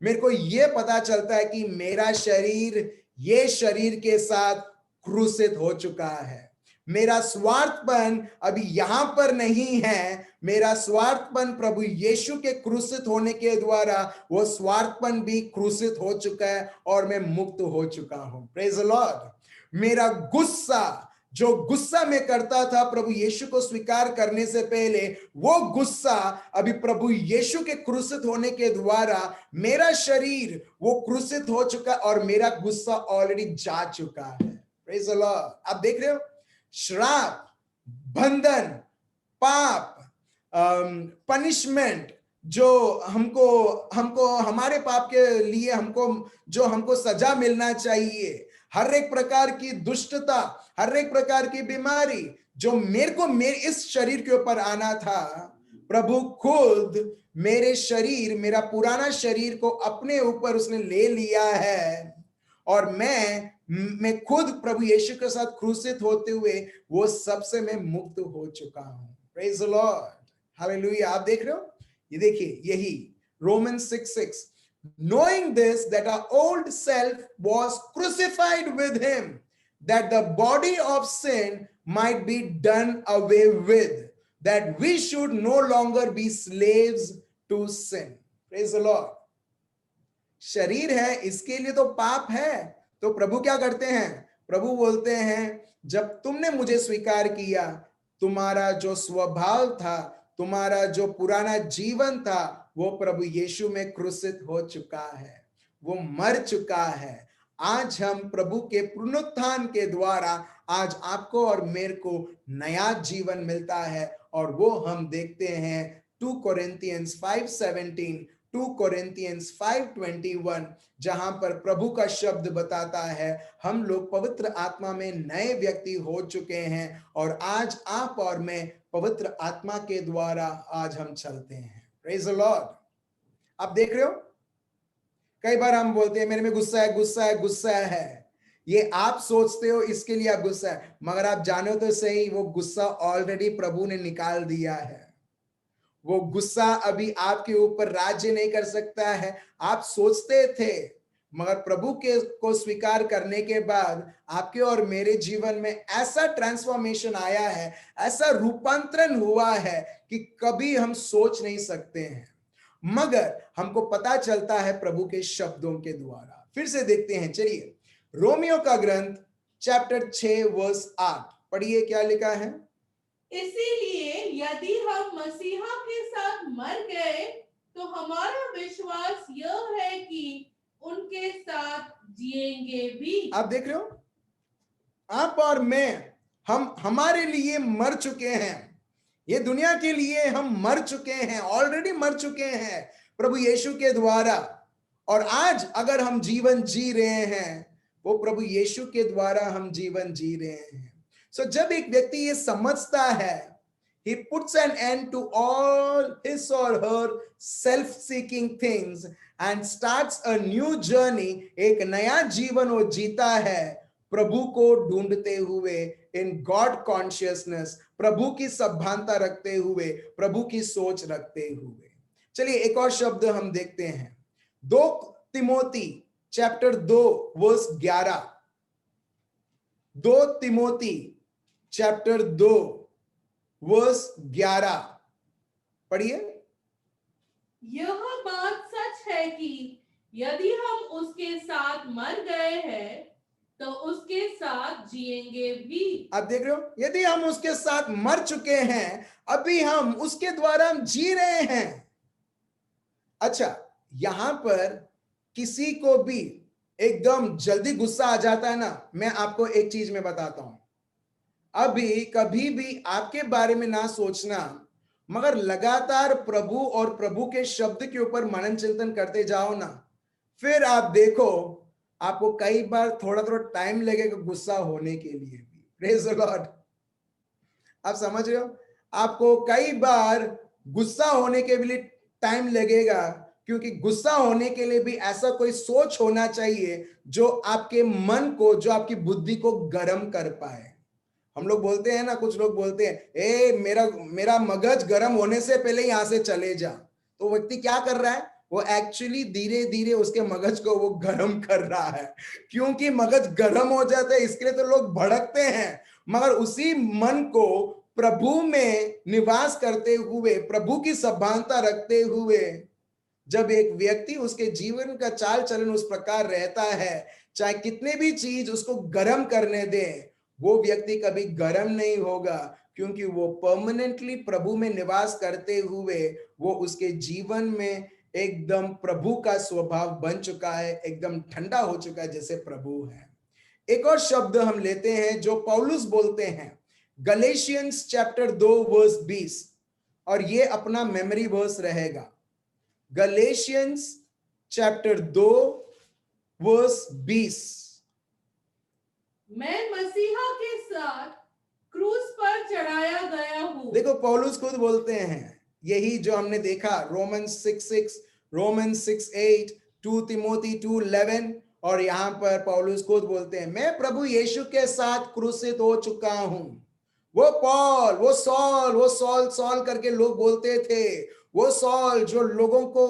मेरे को ये पता चलता है कि मेरा शरीर ये शरीर के साथ क्रूसित हो चुका है। मेरा स्वार्थपन अभी यहां पर नहीं है, मेरा स्वार्थपन प्रभु यीशु के क्रूसित होने के द्वारा वो स्वार्थपन भी क्रूसित हो चुका है और मैं मुक्त हो चुका हूं। Praise the Lord. मेरा गुस्सा, जो गुस्सा मैं करता था प्रभु यीशु को स्वीकार करने से पहले, वो गुस्सा अभी प्रभु यीशु के क्रूसित होने के द्वारा मेरा शरीर वो क्रूसित हो चुका और मेरा गुस्सा ऑलरेडी जा चुका है। Praise the Lord. आप देख रहे हो, श्राप, बंधन, पाप, पनिशमेंट, जो हमको हमको हमारे पाप के लिए हमको सजा मिलना चाहिए, हर एक प्रकार की दुष्टता, हर एक प्रकार की बीमारी जो मेरे इस शरीर के ऊपर आना था, प्रभु खुद मेरे शरीर, मेरा पुराना शरीर को अपने ऊपर उसने ले लिया है और मैं खुद प्रभु यीशु के साथ क्रूसित होते हुए वो सबसे मैं मुक्त हो चुका हूं। Praise the Lord, hallelujah. आप देख रहे हो, ये देखिए, यही Romans 6:6, knowing this that our old self was crucified with him, that the body of sin might be done away with, that we should no longer be slaves to sin. Praise the Lord. शरीर है, इसके लिए तो पाप है। तो प्रभु क्या करते हैं? प्रभु बोलते हैं, जब तुमने मुझे स्वीकार किया, तुम्हारा जो स्वभाव था, तुम्हारा जो पुराना जीवन था, वो प्रभु यीशु में क्रूसित हो चुका है, वो मर चुका है। आज हम प्रभु के पुनरुत्थान के द्वारा आज आपको और मेरे को नया जीवन मिलता है और वो हम देखते हैं 2 Corinthians 5:17, 2 Corinthians 5:21, जहां पर प्रभु का शब्द बताता है हम लोग पवित्र आत्मा में नए व्यक्ति हो चुके हैं और आज आप और मैं पवित्र आत्मा के द्वारा आज हम चलते हैं। Praise the Lord. आप देख रहे हो, कई बार हम बोलते हैं मेरे में गुस्सा है, गुस्सा है, गुस्सा है। ये आप सोचते हो इसके लिए आप गुस्सा है, मगर आप जानो तो सही, वो गुस्सा ऑलरेडी प्रभु ने निकाल दिया है। वो गुस्सा अभी आपके ऊपर राज्य नहीं कर सकता है। आप सोचते थे, मगर प्रभु के को स्वीकार करने के बाद आपके और मेरे जीवन में ऐसा ट्रांसफॉर्मेशन आया है, ऐसा रूपांतरण हुआ है कि कभी हम सोच नहीं सकते हैं, मगर हमको पता चलता है प्रभु के शब्दों के द्वारा। फिर से देखते हैं, चलिए रोमियो का ग्रंथ चैप्टर 6 वर्स 8 पढ़िए, क्या लिखा है? इसीलिए यदि हम मसीहा के साथ मर गए तो हमारा विश्वास यह है कि उनके साथ जिएंगे भी। आप देख रहे हो, आप और मैं, हम हमारे लिए मर चुके हैं, ये दुनिया के लिए हम मर चुके हैं, ऑलरेडी मर चुके हैं प्रभु यीशु के द्वारा। और आज अगर हम जीवन जी रहे हैं, वो प्रभु यीशु के द्वारा हम जीवन जी रहे हैं। सो जब एक व्यक्ति ये समझता है, he puts an end to all his or her self-seeking things and starts a new journey, एक नया जीवन वो जीता है प्रभु को ढूंढते हुए, in God consciousness, प्रभु की सभानता रखते हुए, प्रभु की सोच रखते हुए। चलिए एक और शब्द हम देखते हैं, 2 Timothy chapter 2 verse 11, 2 Timothy chapter 2 verse 11 पढ़िए। यह बात सच है कि यदि हम उसके साथ मर गए हैं तो उसके साथ जिएंगे भी। आप देख रहे हो, यदि हम उसके साथ मर चुके हैं, अभी हम उसके द्वारा हम जी रहे हैं। अच्छा, यहां पर किसी को भी एकदम जल्दी गुस्सा आ जाता है ना, मैं आपको एक चीज में बताता हूं, अभी कभी भी आपके बारे में ना सोचना, मगर लगातार प्रभु और प्रभु के शब्द के ऊपर मनन चिंतन करते जाओ ना, फिर आप देखो आपको कई बार थोड़ा थोड़ा टाइम लगेगा गुस्सा होने के लिए भी। Praise the Lord. आप समझ रहे हो, आपको कई बार गुस्सा होने के लिए टाइम लगेगा, क्योंकि गुस्सा होने के लिए भी ऐसा कोई सोच होना चाहिए जो आपके मन को, जो आपकी बुद्धि को गर्म कर पाए। हम लोग बोलते हैं ना, कुछ लोग बोलते हैं, ए मेरा मगज गर्म होने से पहले यहां से चले जा। तो व्यक्ति क्या कर रहा है? वो एक्चुअली धीरे धीरे उसके मगज को वो गर्म कर रहा है, क्योंकि मगज गर्म हो जाता है इसके लिए तो लोग भड़कते हैं, मगर उसी मन को प्रभु में निवास करते हुए, प्रभु की सभानता रखते हुए, जब एक व्यक्ति उसके जीवन का चाल चलन उस प्रकार रहता है, चाहे कितने भी चीज उसको गर्म करने दे, वो व्यक्ति कभी गर्म नहीं होगा, क्योंकि वो परमानेंटली प्रभु में निवास करते हुए वो उसके जीवन में एकदम प्रभु का स्वभाव बन चुका है, एकदम ठंडा हो चुका है जैसे प्रभु है। एक और शब्द हम लेते हैं जो पौलुस बोलते हैं, गलेशियंस चैप्टर 2 वर्स 20, और ये अपना मेमोरी वर्स रहेगा। गलेशियंस चैप्टर 2 वर्स 20, मैं मसीहा के साथ क्रूस पर चढ़ाया गया हूं। देखो पौलुस खुद बोलते हैं यही जो हमने देखा, रोमन्स 6:6, रोमन्स 6:8, 2 तिमोथी 2:11, और यहां पर पौलुस खुद बोलते हैं मैं प्रभु यीशु के साथ क्रूसित हो चुका हूं। वो पॉल, वो सॉल करके लोग बोलते थे, वो सॉल जो लोगों को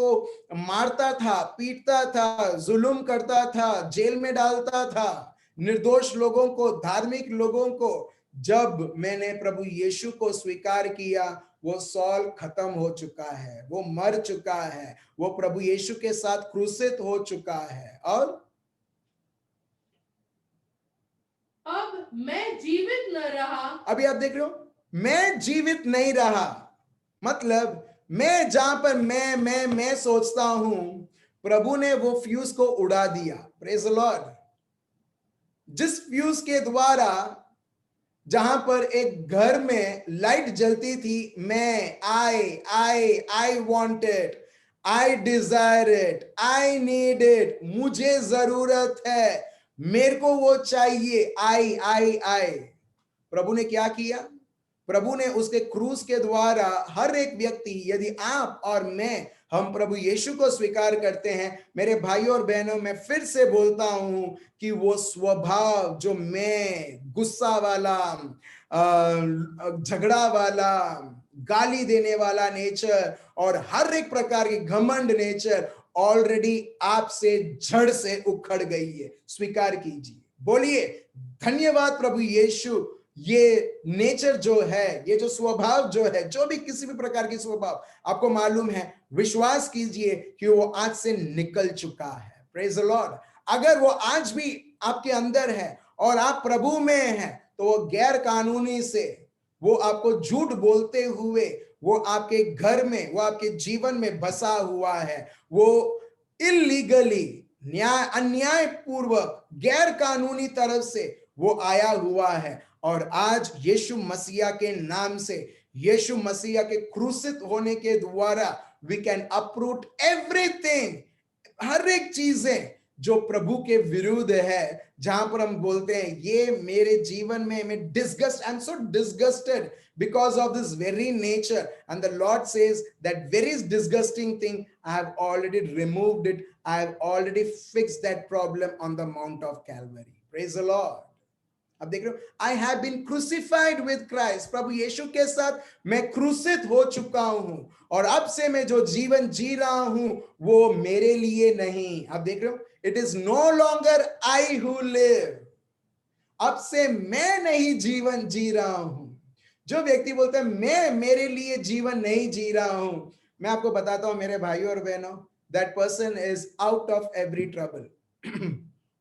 मारता था, पीटता था, जुल्म करता था, जेल में डालता था, निर्दोष लोगों को, धार्मिक लोगों को, जब मैंने प्रभु यीशु को स्वीकार किया, वो सॉल खत्म हो चुका है, वो मर चुका है, वो प्रभु यीशु के साथ क्रूसित हो चुका है। और अब मैं जीवित न रहा। अभी आप देख रहे हो, मैं जीवित नहीं रहा, मतलब मैं जहां पर मैं सोचता हूं, प्रभु ने वो फ्यूज को उड़ा दिया। Praise the Lord. जिस फ्यूज के द्वारा, जहां पर एक घर में लाइट जलती थी, मैं I want it, I desire it, I need it, मुझे जरूरत है, मेरे को वो चाहिए, आई। प्रभु ने क्या किया? प्रभु ने उसके क्रूस के द्वारा हर एक व्यक्ति, यदि आप और मैं, हम प्रभु यीशु को स्वीकार करते हैं, मेरे भाइयों और बहनों, मैं फिर से बोलता हूं कि वो स्वभाव जो मैं गुस्सा वाला, झगड़ा वाला, गाली देने वाला नेचर और हर एक प्रकार की घमंड नेचर ऑलरेडी आपसे जड़ से उखड़ गई है। स्वीकार कीजिए, बोलिए धन्यवाद प्रभु यीशु, ये नेचर जो है, ये जो स्वभाव जो है, जो भी किसी भी प्रकार की स्वभाव आपको मालूम है, विश्वास कीजिए कि वो आज से निकल चुका है। Praise the Lord. अगर वो आज भी आपके अंदर है और आप प्रभु में हैं, तो वो गैर कानूनी से, वो आपको झूठ बोलते हुए, वो आपके घर में, वो आपके जीवन में बसा हुआ है, वो इलीगली, अन्याय पूर्वक, गैर कानूनी तरफ से वो आया हुआ है। और आज यीशु मसीहा के नाम से, यीशु मसीहा के क्रूसित होने के द्वारा वी कैन अपरूट एवरीथिंग, हर एक चीजें जो प्रभु के विरुद्ध है, जहां पर हम बोलते हैं ये मेरे जीवन में, मैं disgust, I am so disgusted because of this very nature, and the Lord says that very disgusting thing, I have already removed it, I have already fixed that problem on the Mount of Calvary. Praise the Lord. अब देख रहे हो, I have been crucified with Christ, प्रभु यीशु के साथ मैं क्रूसित हो चुका हूं, और अब से मैं जो जीवन जी रहा हूं वो मेरे लिए नहीं। आप देख रहे हो, it is no longer I who live, अब से मैं नहीं जीवन जी रहा हूं। जो व्यक्ति बोलता है मैं मेरे लिए जीवन नहीं जी रहा हूं, मैं आपको बताता हूं मेरे भाइयों और बहनों, that person is out of every trouble.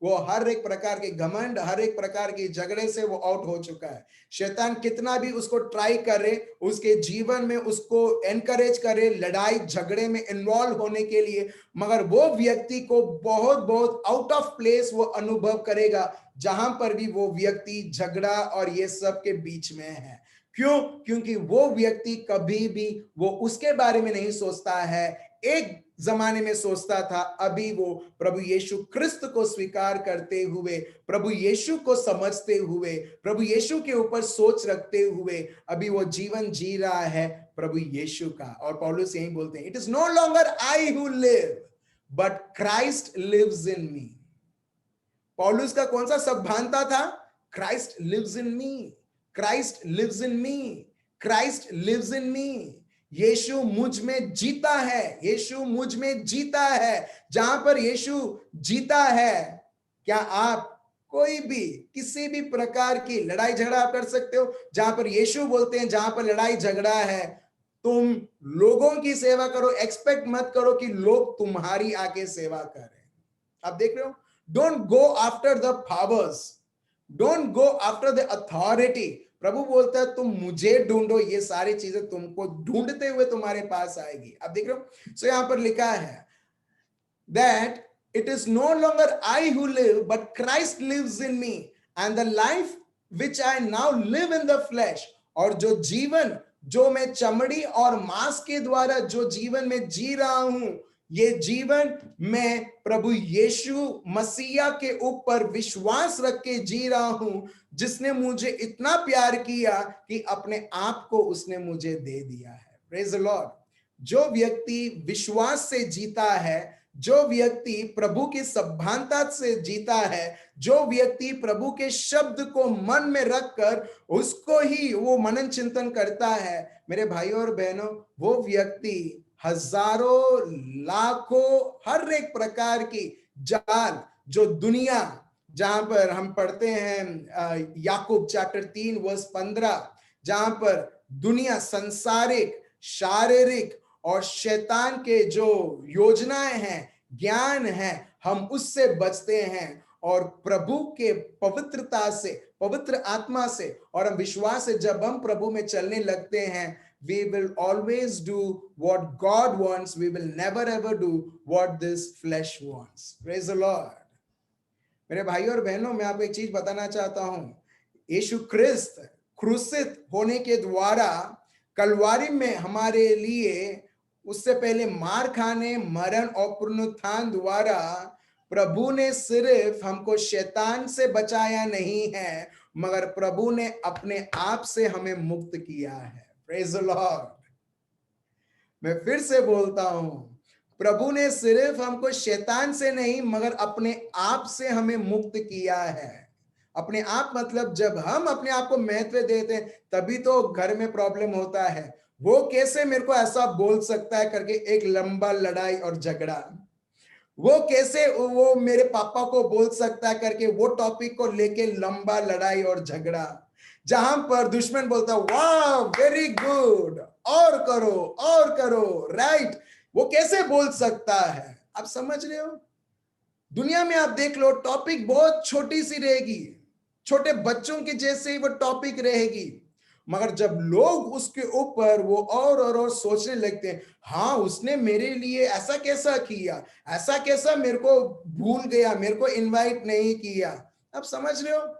वो हर एक प्रकार के घमंड, हर एक प्रकार के झगड़े से वो आउट हो चुका है। शैतान कितना भी उसको ट्राई करे, उसके जीवन में उसको एनकरेज करे लड़ाई झगड़े में इन्वॉल्व होने के लिए, मगर वो व्यक्ति को बहुत बहुत आउट ऑफ प्लेस वो अनुभव करेगा, जहां पर भी वो व्यक्ति झगड़ा और ये सब के बीच में है। क्यों? क्योंकि वो व्यक्ति कभी भी वो उसके बारे में नहीं सोचता है, एक जमाने में सोचता था, अभी वो प्रभु यीशु क्रिस्त को स्वीकार करते हुए, प्रभु यीशु को समझते हुए, प्रभु यीशु के ऊपर सोच रखते हुए अभी वो जीवन जी रहा है प्रभु यीशु का। और पौलुस यही बोलते हैं, it is no longer I who live but Christ lives in me. पौलुस का कौन सा सभानता था? Christ lives in me, Christ lives in me, Christ lives in me. यीशु मुझ में जीता है, यीशु मुझ में जीता है। जहां पर यीशु जीता है, क्या आप कोई भी किसी भी प्रकार की लड़ाई झगड़ा आप कर सकते हो? जहां पर यीशु बोलते हैं जहां पर लड़ाई झगड़ा है, तुम लोगों की सेवा करो, एक्सपेक्ट मत करो कि लोग तुम्हारी आके सेवा करें। आप देख रहे हो, don't go after the powers, don't go after the authority. प्रभु बोलता है तुम मुझे ढूंढो, ये सारी चीजें तुमको ढूंढते हुए तुम्हारे पास आएगी। आप देख रहे हो, सो यहां पर लिखा है that it is no longer I who live, but Christ lives in me. And the life which I now live in the flesh, और जो जीवन जो मैं चमड़ी और मांस के द्वारा जो जीवन में जी रहा हूं, ये जीवन मैं प्रभु यीशु मसीहा के ऊपर विश्वास रख के जी रहा हूं, जिसने मुझे इतना प्यार किया कि अपने आप को उसने मुझे दे दिया है। Praise the Lord. जो व्यक्ति विश्वास से जीता है, जो व्यक्ति प्रभु की सभानता से जीता है, जो व्यक्ति प्रभु के शब्द को मन में रखकर उसको ही वो मनन चिंतन करता है, मेरे भाइयों और बहनों, वो व्यक्ति हजारों लाखों हर एक प्रकार की जाल जो दुनिया, जहां पर हम पढ़ते हैं याकूब चैप्टर 3 वर्स 15, जहां पर दुनिया संसारिक शारीरिक और शैतान के जो योजनाएं हैं, ज्ञान है, हम उससे बचते हैं और प्रभु के पवित्रता से, पवित्र आत्मा से और हम विश्वास से जब हम प्रभु में चलने लगते हैं, we will always do what God wants, we will never ever do what this flesh wants. Praise the Lord. मेरे भाइयों और बहनों, मैं आपको एक चीज बताना चाहता हूं, यीशु ख्रिस्त क्रूसित होने के द्वारा कलवारी में हमारे लिए, उससे पहले मार खाने, मरण और पुनरुत्थान द्वारा प्रभु ने सिर्फ हमको शैतान से बचाया नहीं है, मगर प्रभु ने अपने आप से हमें मुक्त किया है। Praise the Lord. मैं फिर से बोलता हूं, प्रभु ने सिर्फ हमको शैतान से नहीं मगर अपने आप से हमें मुक्त किया है। अपने आप मतलब जब हम अपने आप को महत्व देते हैं तभी तो घर में प्रॉब्लम होता है। वो कैसे मेरे को ऐसा बोल सकता है करके एक लंबा लड़ाई और झगड़ा, वो कैसे वो मेरे पापा को बोल सकता है करके वो टॉपिक को लेके लंबा लड़ाई और झगड़ा, जहां पर दुश्मन बोलता है वाह वेरी गुड, और करो राइट, वो कैसे बोल सकता है? आप समझ रहे हो, दुनिया में आप देख लो टॉपिक बहुत छोटी सी रहेगी, छोटे बच्चों के जैसे ही वो टॉपिक रहेगी, मगर जब लोग उसके ऊपर वो और सोचने लगते हैं, हाँ उसने मेरे लिए ऐसा कैसा किया, ऐसा कैसा मेरे को भूल गया, मेरे को इनवाइट नहीं किया। आप समझ रहे हो,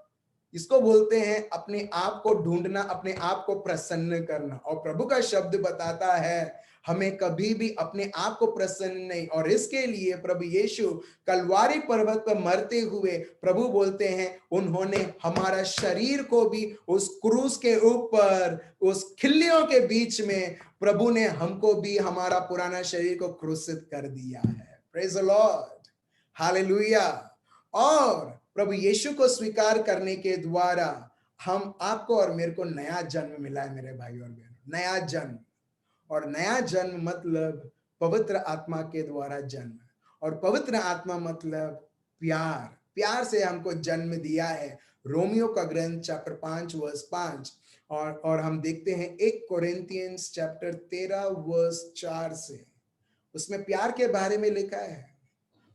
इसको बोलते हैं अपने आप को ढूंढना, अपने आप को प्रसन्न करना। और प्रभु का शब्द बताता है हमें कभी भी अपने आप को प्रसन्न नहीं, और इसके लिए प्रभु यीशु कलवारी पर्वत पर मरते हुए प्रभु बोलते हैं उन्होंने हमारा शरीर को भी उस क्रूस के ऊपर, उस खिल्लियों के बीच में प्रभु ने हमको भी हमारा पुराना शरीर को क्रूसित कर दिया है। Praise the Lord, hallelujah. और प्रभु यीशु को स्वीकार करने के द्वारा हम आपको और मेरे को नया जन्म मिला है मेरे भाई और बहनों, नया जन्म। और नया जन्म मतलब पवित्र आत्मा के द्वारा जन्म, और पवित्र आत्मा मतलब प्यार, प्यार से हमको जन्म दिया है। रोमियो का ग्रंथ चैप्टर 5 वर्स 5 और हम देखते हैं 1 कोरिंथियंस चैप्टर 13 वर्स 4 से, उसमें प्यार के बारे में लिखा है।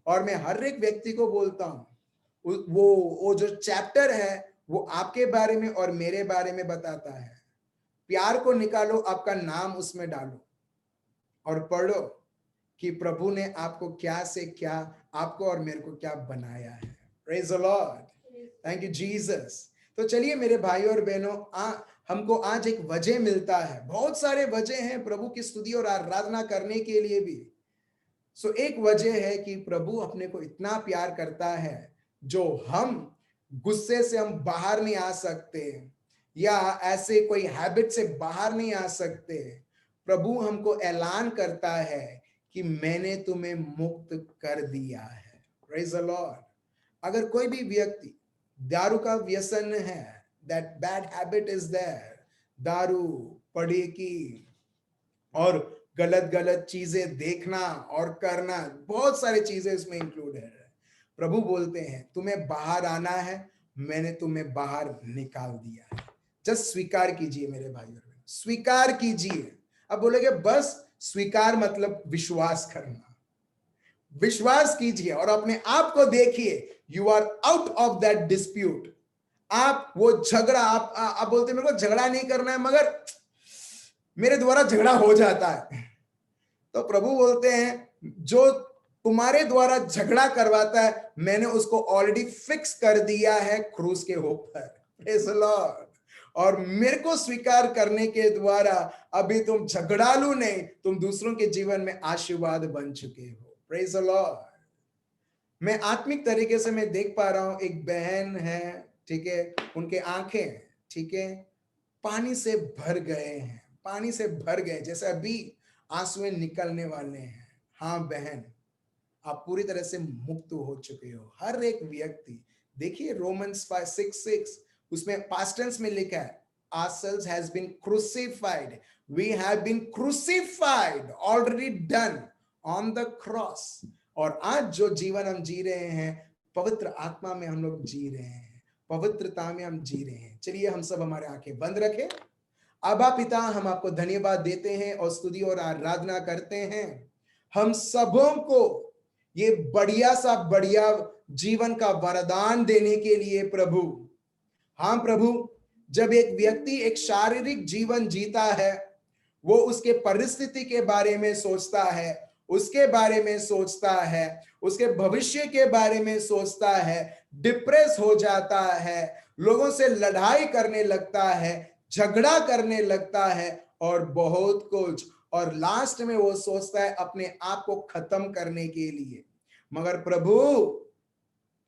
और मैं हर एक व्यक्ति को बोलता हूं वो जो चैप्टर है वो आपके बारे में और मेरे बारे में बताता है। प्यार को निकालो, आपका नाम उसमें डालो और पढ़ो कि प्रभु ने आपको क्या से क्या, आपको और मेरे को क्या बनाया है। Praise the Lord, thank you Jesus. तो चलिए मेरे भाई और बहनों, हमको आज एक वजह मिलता है, बहुत सारे वजह हैं प्रभु की स्तुति और आराधना करने के लिए भी। सो एक वजह है कि प्रभु अपने को इतना प्यार करता है, जो हम गुस्से से हम बाहर नहीं आ सकते या ऐसे कोई हैबिट से बाहर नहीं आ सकते। प्रभु हमको ऐलान करता है कि मैंने तुम्हें मुक्त कर दिया है। Praise the Lord. अगर कोई भी व्यक्ति दारू का व्यसन है, that bad habit is there, दारू, पड़ेकी, और गलत गलत चीजें देखना और करना, बहुत सारी चीजें इसमें इंक्लूड है। प्रभु बोलते हैं तुम्हें बाहर आना है, मैंने तुम्हें बाहर निकाल दिया है। जस्ट स्वीकार कीजिए मेरे भाई और बहन, स्वीकार कीजिए। अब बोलेगे बस स्वीकार मतलब विश्वास करना, विश्वास कीजिए और अपने आप को देखिए, you are out of that dispute. आप वो झगड़ा, आप बोलते हैं मेरे को झगड़ा नहीं करना है, मगर मेरे द्वारा झगड़ा हो जाता है। तो प्रभु बोलते हैं जो तुम्हारे द्वारा झगड़ा करवाता है, मैंने उसको ऑलरेडी फिक्स कर दिया है क्रूस के ऊपर। Praise the Lord. और मेरे को स्वीकार करने के द्वारा अभी तुम झगड़ालू नहीं, तुम दूसरों के जीवन में आशीर्वाद बन चुके हो। Praise the Lord. मैं आत्मिक तरीके से मैं देख पा रहा हूं, एक बहन है, ठीक है, उनके आंखें, ठीक है, पानी से भर गए हैं, पानी से भर गए, जैसे अभी आंसुएं निकलने वाले हैं। हाँ बहन, आप पूरी तरह से मुक्त हो चुके हो। हर एक व्यक्ति, देखिए रोमन्स 5:6 उसमें पास्ट टेंस में लिखा है, ourselves has been crucified, we have been crucified, already done on the cross। और आज जो जीवन हम जी रहे हैं, पवित्र आत्मा में हम लोग जी रहे हैं, पवित्रता में हम जी रहे हैं। चलिए हम सब हमारे आंखें बंद रखें। आबा पिता, हम आपको धन्यवाद देते हैं और स्तुति और आराधना करते हैं, हम सबों को ये बढ़िया सा बढ़िया जीवन का वरदान देने के लिए प्रभु। हाँ प्रभु, जब एक व्यक्ति एक शारीरिक जीवन जीता है, वो उसके परिस्थिति के बारे में सोचता है, उसके बारे में सोचता है, उसके भविष्य के बारे में सोचता है, डिप्रेस हो जाता है, लोगों से लड़ाई करने लगता है, झगड़ा करने लगता है और बहुत कुछ, और लास्ट में वो सोचता है अपने आप को खत्म करने के लिए। मगर प्रभु,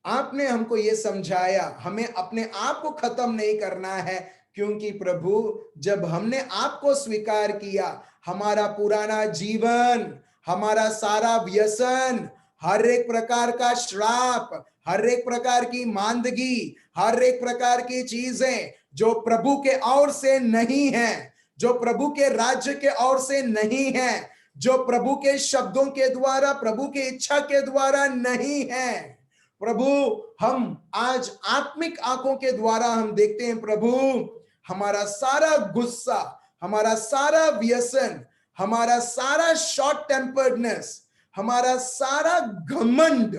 आपने हमको ये समझाया हमें अपने आप को खत्म नहीं करना है, क्योंकि प्रभु जब हमने आपको स्वीकार किया, हमारा पुराना जीवन, हमारा सारा व्यसन, हर एक प्रकार का श्राप, हर एक प्रकार की मांदगी, हर एक प्रकार की चीजें जो प्रभु के ओर से नहीं है, जो प्रभु के राज्य के ओर से नहीं है, जो प्रभु के शब्दों के द्वारा, प्रभु की इच्छा के द्वारा नहीं है, प्रभु हम आज आत्मिक आंखों के द्वारा हम देखते हैं प्रभु, हमारा सारा गुस्सा, हमारा सारा व्यसन, हमारा सारा शॉर्ट टेम्पर्डनेस, हमारा सारा घमंड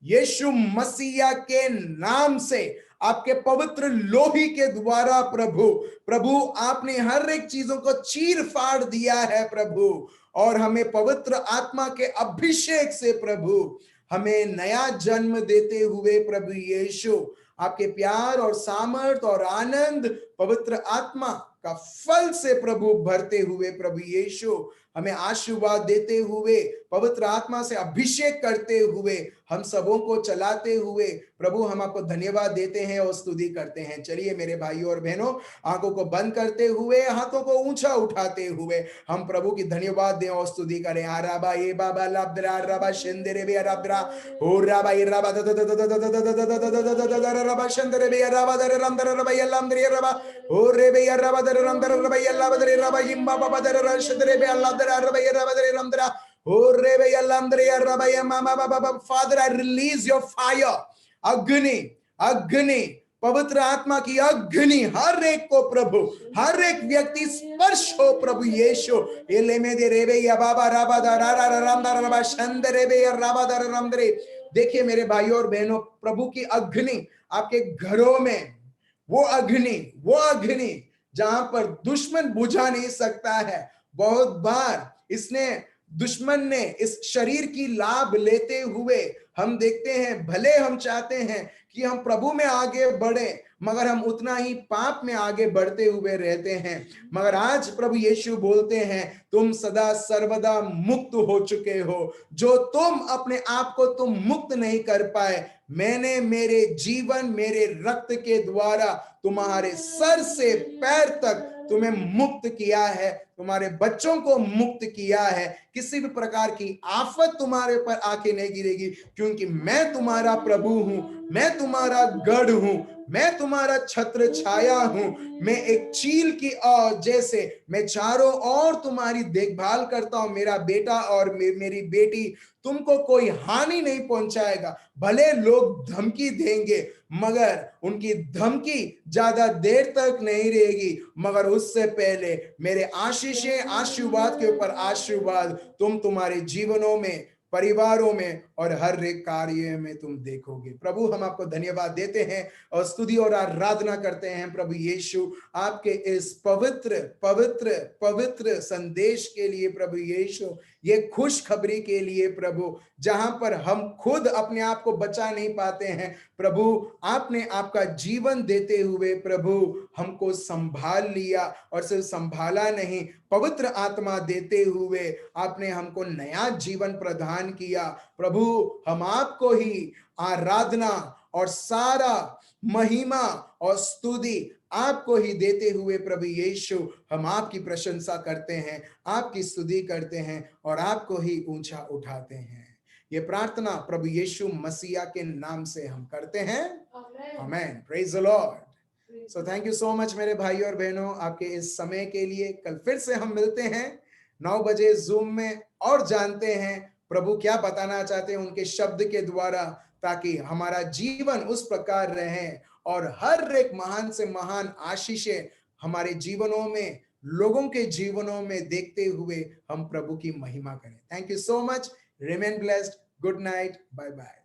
यीशु मसीहा के नाम से, आपके पवित्र लोही के द्वारा प्रभु आपने हर एक चीजों को चीर फाड़ दिया है प्रभु, और हमें पवित्र आत्मा के अभिषेक से प्रभु हमें नया जन्म देते हुए प्रभु यीशु, आपके प्यार और सामर्थ और आनंद, पवित्र आत्मा का फल से प्रभु भरते हुए प्रभु यीशु हमें आशीर्वाद देते हुए, पवित्र आत्मा से अभिषेक करते हुए, हम सबों को चलाते हुए प्रभु हम आपको धन्यवाद देते हैं और स्तुति करते हैं। चलिए मेरे भाइयों और बहनों, आंखों को बंद करते हुए, हाथों को ऊंचा उठाते हुए हम प्रभु की धन्यवाद दें और स्तुति करें। आराबा ये बाबा लाब्दरा राबा शेंदरे बे राबदरा ओ राबा ये राबा राबा शेंदरे बे राबा दरे रामदरे राबा यल्लामदरे राबा ओ रे बे राबा दरे रामदरे राबा यल्लामदरे राबा हिम्बा बाबा दरे शेंदरे बे अल्लाह राबा ये राबा दरे रामदरा ओ रे बे यल्लामदरे राबा ये मामा बाबा। Father, I release your fire, अग्नि, अग्नि, पवित्र आत्मा की अग्नि हर एक को प्रभु, हर एक व्यक्ति स्पर्श हो प्रभु यीशु। एले में दे रे बे या बाबा राबा दा रा रा राम दा राबा शंदरे बे या राबा दा राम दरे। देखिए मेरे भाइयों और बहनों, प्रभु की अग्नि आपके घरों में, वो अग्नि जहां पर दुश्मन बुझा नहीं सकता है। बहुत बार दुश्मन ने इस शरीर की लाभ लेते हुए हम देखते हैं, भले हम चाहते हैं कि हम प्रभु में आगे बढ़े, मगर हम उतना ही पाप में आगे बढ़ते हुए रहते हैं। मगर आज प्रभु यीशु बोलते हैं, तुम सदा सर्वदा मुक्त हो चुके हो। जो तुम अपने आप को तुम मुक्त नहीं कर पाए, मैंने मेरे जीवन, मेरे रक्त के द्वारा तुम्हारे सर से पैर तक तुम्हें मुक्त किया है, तुम्हारे बच्चों को मुक्त किया है। किसी भी प्रकार की आफत तुम्हारे पर आके नहीं गिरेगी, क्योंकि मैं तुम्हारा प्रभु हूं, मैं तुम्हारा गढ़ हूं, मैं तुम्हारा छत्र छाया हूं। मैं एक चील की जैसे मैं चारों ओर तुम्हारी देखभाल करता हूं। मेरा बेटा और मेरी बेटी, तुमको कोई हानि नहीं पहुंचाएगा। भले लोग धमकी देंगे, मगर उनकी धमकी ज्यादा देर तक नहीं रहेगी, मगर उससे पहले मेरे आशीषें, आशीर्वाद के ऊपर आशीर्वाद तुम तुम्हारे जीवनों में, परिवारों में और हर एक कार्य में तुम देखोगे। प्रभु, हम आपको धन्यवाद देते हैं और स्तुति और आराधना करते हैं प्रभु यीशु, आपके इस पवित्र पवित्र पवित्र संदेश के लिए प्रभु यीशु, ये खुशखबरी के लिए प्रभु, जहां पर हम खुद अपने आप को बचा नहीं पाते हैं प्रभु, आपने आपका जीवन देते हुए प्रभु हमको संभाल लिया, और सिर्फ संभाला नहीं, पवित्र आत्मा देते हुए आपने हमको नया जीवन प्रदान किया। प्रभु, हम आपको ही आराधना और सारा महिमा और स्तुति आपको ही देते हुए प्रभु यीशु, हम आपकी प्रशंसा करते हैं, आपकी स्तुति करते हैं और आपको ही ऊंचा उठाते हैं। ये प्रार्थना प्रभु यीशु मसीहा के नाम से हम करते हैं, amen. Praise the Lord. So thank you so much मेरे भाई और बहनों, आपके इस समय के लिए। कल फिर से हम मिलते हैं 9 बजे जूम में, और जानते हैं प्रभु क्या बताना चाहते हैं उनके शब्द के द्वारा, ताकि हमारा जीवन उस प्रकार रहे और हर एक महान से महान आशीषें हमारे जीवनों में, लोगों के जीवनों में देखते हुए हम प्रभु की महिमा करें। Thank you so much. Remain blessed. Good night. Bye bye.